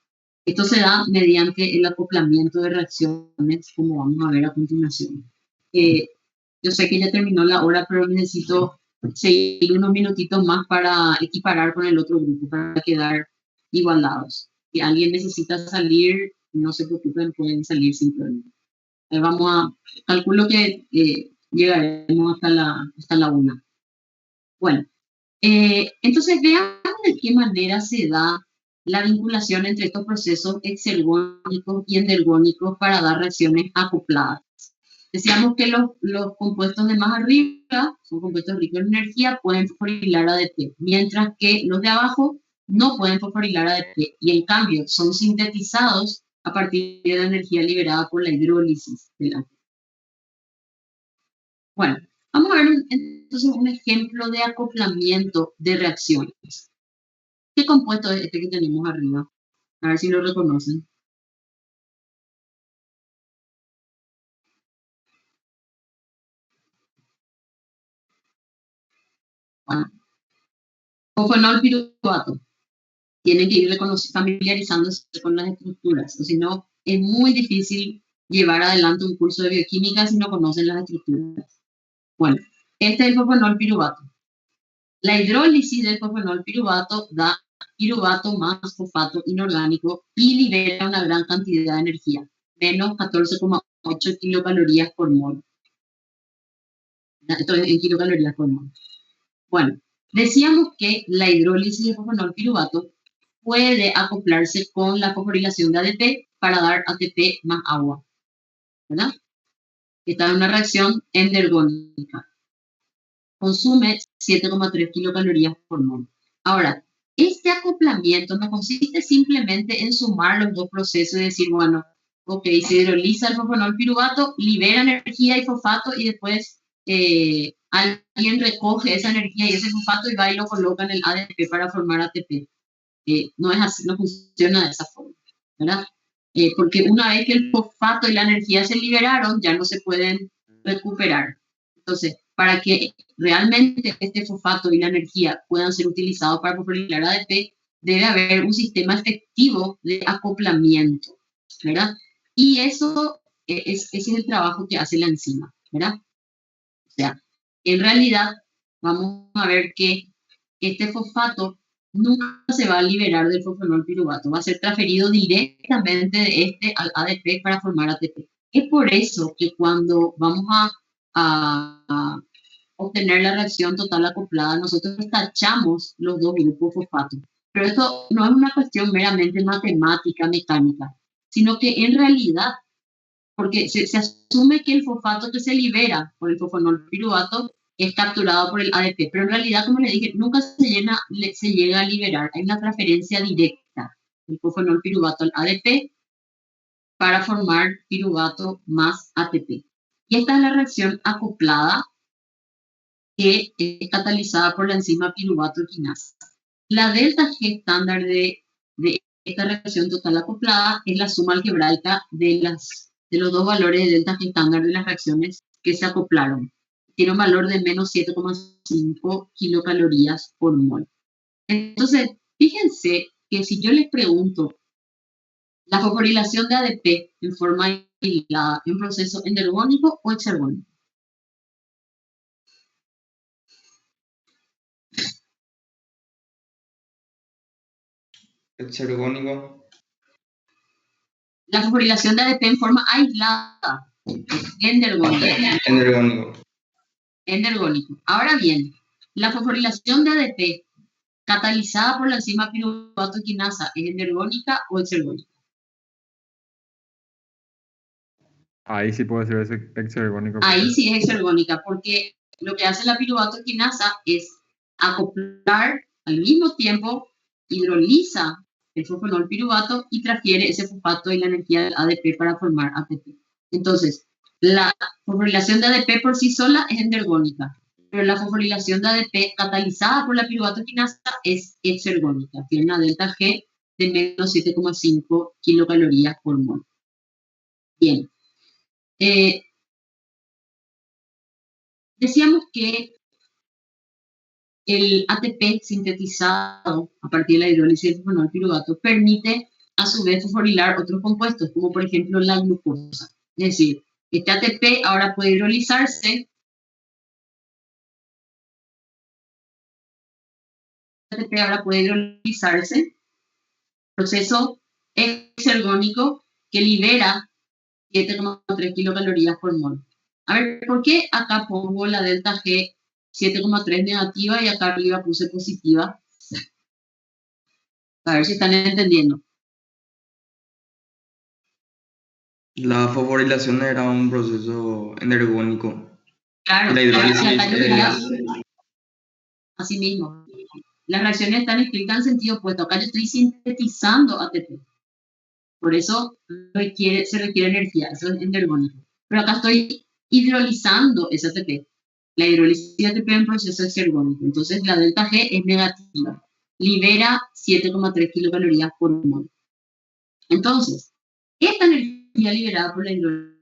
Esto se da mediante el acoplamiento de reacciones, como vamos a ver a continuación. Yo sé que ya terminó la hora, pero necesito seguir unos minutitos más para equiparar con el otro grupo, para quedar igualados. Si alguien necesita salir, no se preocupen, pueden salir sin problema. Calculo que llegaremos hasta la 1. Bueno, entonces veamos de qué manera se da la vinculación entre estos procesos exergónicos y endergónicos para dar reacciones acopladas. Decíamos que los compuestos de más arriba son compuestos ricos en energía, pueden fosforilar ADP, mientras que los de abajo no pueden fosforilar ADP y en cambio son sintetizados a partir de la energía liberada por la hidrólisis del ADP. Bueno, vamos a ver entonces un ejemplo de acoplamiento de reacciones. ¿Qué compuesto es este que tenemos arriba? A ver si lo reconocen. Bueno, fosfonolpiruvato. Tienen que ir familiarizándose con las estructuras, o si no, es muy difícil llevar adelante un curso de bioquímica si no conocen las estructuras. Bueno, este es el fosfonolpiruvato. La hidrólisis del fosfonolpiruvato da piruvato más fosfato inorgánico y libera una gran cantidad de energía, menos 14,8 kilocalorías por mol. Esto es en kilocalorías por mol. Bueno, decíamos que la hidrólisis del fosfonolpiruvato puede acoplarse con la fosforilación de ADP para dar ATP más agua, ¿verdad? Esta es una reacción endergónica. Consume 7,3 kilocalorías por mol. Ahora, este acoplamiento no consiste simplemente en sumar los dos procesos y decir, bueno, ok, se hidroliza el fosfonolpiruvato, libera energía y fosfato y después alguien recoge esa energía y ese fosfato y va y lo coloca en el ADP para formar ATP. No es así, no funciona de esa forma, ¿verdad? Porque una vez que el fosfato y la energía se liberaron, ya no se pueden recuperar. Entonces, para que realmente este fosfato y la energía puedan ser utilizados para fosforilar ADP, debe haber un sistema efectivo de acoplamiento, ¿verdad? Y eso ese es el trabajo que hace la enzima, ¿verdad? O sea, en realidad, vamos a ver que este fosfato nunca se va a liberar del fosfonolpiruvato, va a ser transferido directamente de este al ADP para formar ATP. Es por eso que cuando vamos a obtener la reacción total acoplada, nosotros tachamos los dos grupos fosfato. Pero esto no es una cuestión meramente matemática, mecánica, sino que en realidad, porque se asume que el fosfato que se libera por el fosfonolpiruvato es capturado por el ADP, pero en realidad, como le dije, nunca se llega a liberar. Hay una transferencia directa del fosfonolpiruvato al ADP para formar piruvato más ATP. Y esta es la reacción acoplada que es catalizada por la enzima piruvato quinasa. La delta G estándar de esta reacción total acoplada es la suma algebraica de los dos valores de delta G estándar de las reacciones que se acoplaron. Tiene un valor de menos 7,5 kilocalorías por mol. Entonces, fíjense que si yo les pregunto la fosforilación de ADP en forma aislada en proceso endergónico o exergónico. Exergónico. La fosforilación de ADP en forma aislada, endergónico. Endergónico. Endergónico. Ahora bien, la fosforilación de ADP catalizada por la enzima piruvato quinasa es endergónica o exergónica. Ahí sí puede ser ese exergónico. Ahí sí es exergónica, porque lo que hace la piruvato quinasa es acoplar al mismo tiempo, hidroliza el fosfonol piruvato y transfiere ese fosfato y la energía del ADP para formar ATP. Entonces, la fosforilación de ADP por sí sola es endergónica, pero la fosforilación de ADP catalizada por la piruvato quinasa es exergónica, tiene una delta G de menos 7,5 kilocalorías por mol. Bien. Decíamos que el ATP sintetizado a partir de la hidrólisis del fosfonol piruvato permite a su vez fosforilar otros compuestos, como por ejemplo la glucosa. Es decir, este ATP ahora puede hidrolizarse. Proceso exergónico que libera 7,3 kilocalorías por mol. A ver, ¿por qué acá pongo la delta G 7,3 negativa y acá arriba puse positiva? A ver si están entendiendo. La fosforilación era un proceso endergónico. Claro, La hidrólisis acá yo quería, es... así mismo. Las reacciones están escritas en sentido opuesto. Acá yo estoy sintetizando ATP. Por eso se requiere energía, eso es endergónico. Pero acá estoy hidrolizando ese ATP. La hidrólisis de ATP en proceso exergónico. Entonces la delta G es negativa. Libera 7,3 kilocalorías por mol. Entonces, esta energía liberada por la hidrólisis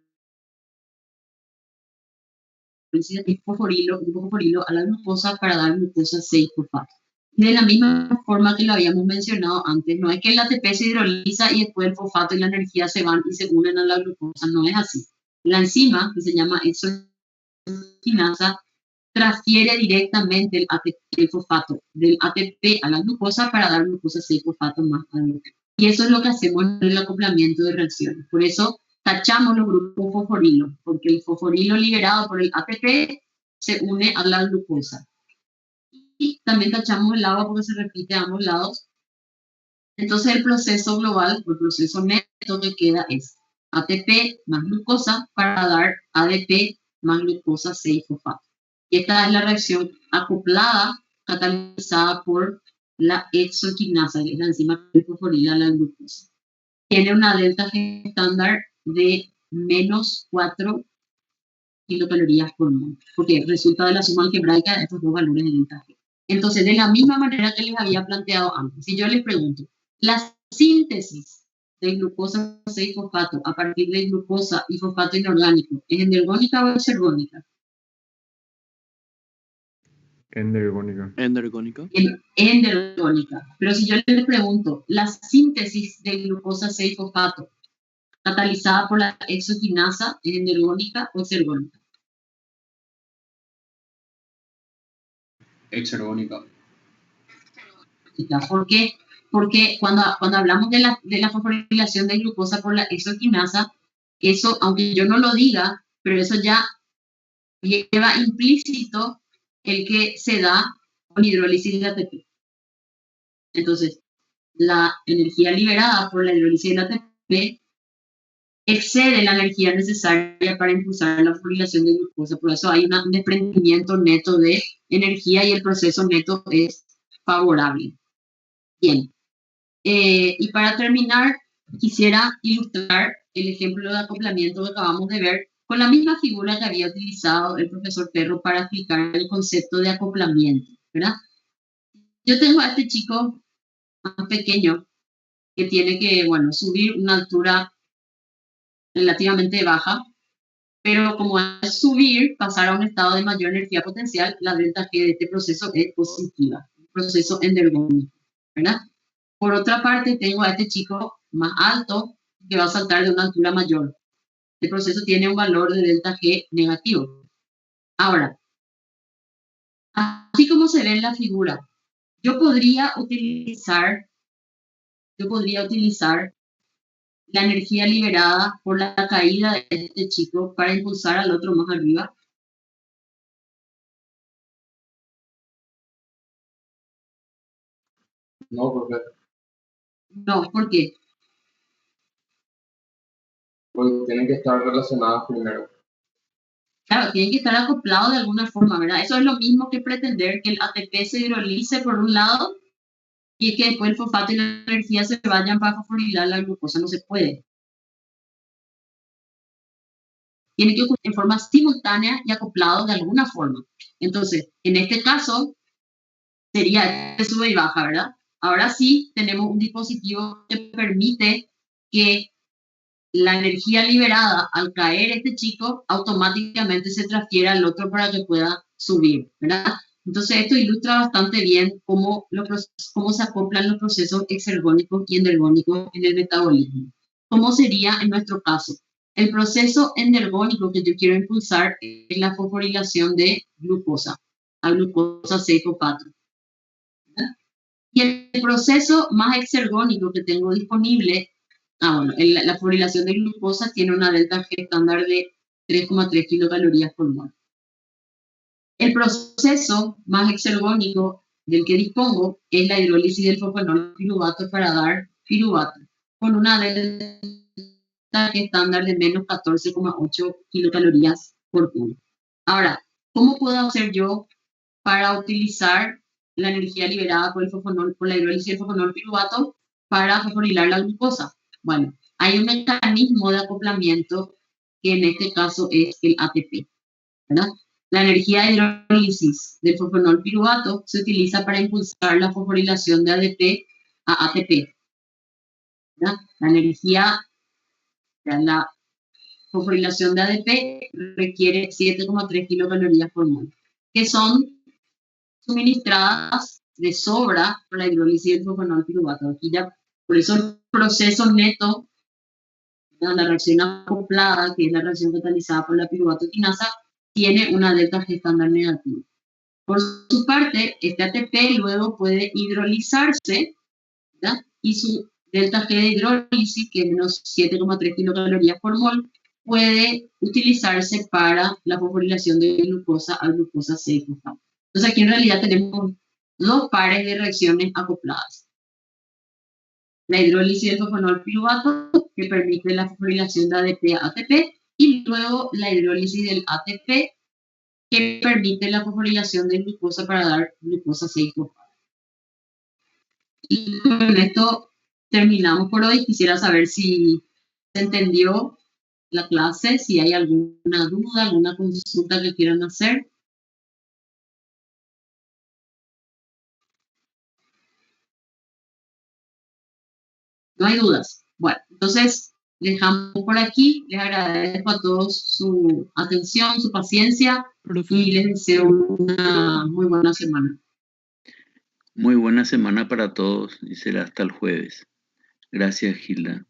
es fosforilo a la glucosa para dar glucosa 6-fosfato. De la misma forma que lo habíamos mencionado antes, no es que el ATP se hidroliza y después el fosfato y la energía se van y se unen a la glucosa, no es así. La enzima, que se llama exoquinasa, transfiere directamente el fosfato del ATP a la glucosa para dar glucosa 6-fosfato más adelante. Y eso es lo que hacemos en el acoplamiento de reacciones. Por eso tachamos los grupos fosforilo, porque el fosforilo liberado por el ATP se une a la glucosa. Y también tachamos el agua porque se repite a ambos lados. Entonces el proceso global, o el proceso neto que queda es ATP más glucosa para dar ADP más glucosa 6-fosfato. Y esta es la reacción acoplada, catalizada por la exoquinasa, que es la enzima que fosforila la glucosa. Tiene una delta G estándar de menos 4 kilocalorías por mol, porque resulta de la suma algebraica de estos dos valores de delta G. Entonces, de la misma manera que les había planteado antes, si yo les pregunto, la síntesis de glucosa 6-fosfato a partir de glucosa y fosfato inorgánico, ¿es endergónica o exergónica? Endergónica. Endergónica. Endergónica. Pero si yo les pregunto, la síntesis de glucosa 6-fosfato catalizada por la exoquinasa, ¿es endergónica o exergónica? Exergónica. ¿Por qué? Porque cuando hablamos de la fosforilación de glucosa por la exoquinasa, eso, aunque yo no lo diga, pero eso ya lleva implícito el que se da con hidrólisis de ATP. Entonces, la energía liberada por la hidrólisis de ATP excede la energía necesaria para impulsar la fosforilación de glucosa. Por eso hay un desprendimiento neto de energía y el proceso neto es favorable. Bien. Y para terminar, quisiera ilustrar el ejemplo de acoplamiento que acabamos de ver con la misma figura que había utilizado el profesor Perro para explicar el concepto de acoplamiento, ¿verdad? Yo tengo a este chico más pequeño que tiene que, bueno, subir una altura relativamente baja, pero como es subir, pasar a un estado de mayor energía potencial, la delta G de este proceso es positiva, un proceso endergónico, ¿verdad? Por otra parte, tengo a este chico más alto que va a saltar de una altura mayor. El proceso tiene un valor de delta G negativo. Ahora, así como se ve en la figura, yo podría utilizar la energía liberada por la caída de este chico para impulsar al otro más arriba. No, profe, No, ¿por qué? porque tienen que estar relacionadas primero. Claro, tienen que estar acoplados de alguna forma, ¿verdad? Eso es lo mismo que pretender que el ATP se hidrolice por un lado y que después el fosfato y la energía se vayan para fosforilar la glucosa. No se puede. Tiene que ocurrir en forma simultánea y acoplado de alguna forma. Entonces, en este caso, sería de sube y baja, ¿verdad? Ahora sí tenemos un dispositivo que permite que la energía liberada al caer este chico automáticamente se transfiera al otro para que pueda subir, ¿verdad? Entonces esto ilustra bastante bien cómo se acoplan los procesos exergónicos y endergónicos en el metabolismo. ¿Cómo sería en nuestro caso? El proceso endergónico que yo quiero impulsar es la fosforilación de glucosa, a glucosa 6-fosfato. Y el proceso más exergónico que tengo disponible, bueno, la fosforilación de glucosa tiene una delta G estándar de 3,3 kilocalorías por mol. El proceso más exergónico del que dispongo es la hidrólisis del fosfanol piruvato para dar piruvato, con una delta G estándar de menos 14,8 kilocalorías por mol. Ahora, ¿cómo puedo hacer yo para utilizar la energía liberada por la hidrólisis del fosfanol piruvato para fosforilar la glucosa? Bueno, hay un mecanismo de acoplamiento que en este caso es el ATP, ¿verdad? La energía de hidrólisis del fosfanol piruvato se utiliza para impulsar la fosforilación de ADP a ATP, ¿verdad? La fosforilación de ADP requiere 7,3 kilocalorías por mol, que son suministradas de sobra por la hidrólisis del fosfanol piruvato. Aquí ya, por eso el proceso neto, la reacción acoplada, que es la reacción catalizada por la piruvato quinasa, tiene una delta G estándar negativa. Por su parte, este ATP luego puede hidrolizarse, ¿verdad? Y su delta G de hidrólisis, que es menos 7,3 kilocalorías por mol, puede utilizarse para la fosforilación de glucosa a glucosa 6-fosfato. Entonces aquí en realidad tenemos dos pares de reacciones acopladas. La hidrólisis del fosfanol piruvato, que permite la fosforilación de ADP a ATP, y luego la hidrólisis del ATP, que permite la fosforilación de glucosa para dar glucosa 6-fosfato. Y con esto terminamos por hoy. Quisiera saber si se entendió la clase, si hay alguna duda, alguna consulta que quieran hacer. No hay dudas. Bueno, entonces dejamos por aquí. Les agradezco a todos su atención, su paciencia y les deseo una muy buena semana. Muy buena semana para todos y será hasta el jueves. Gracias, Gilda.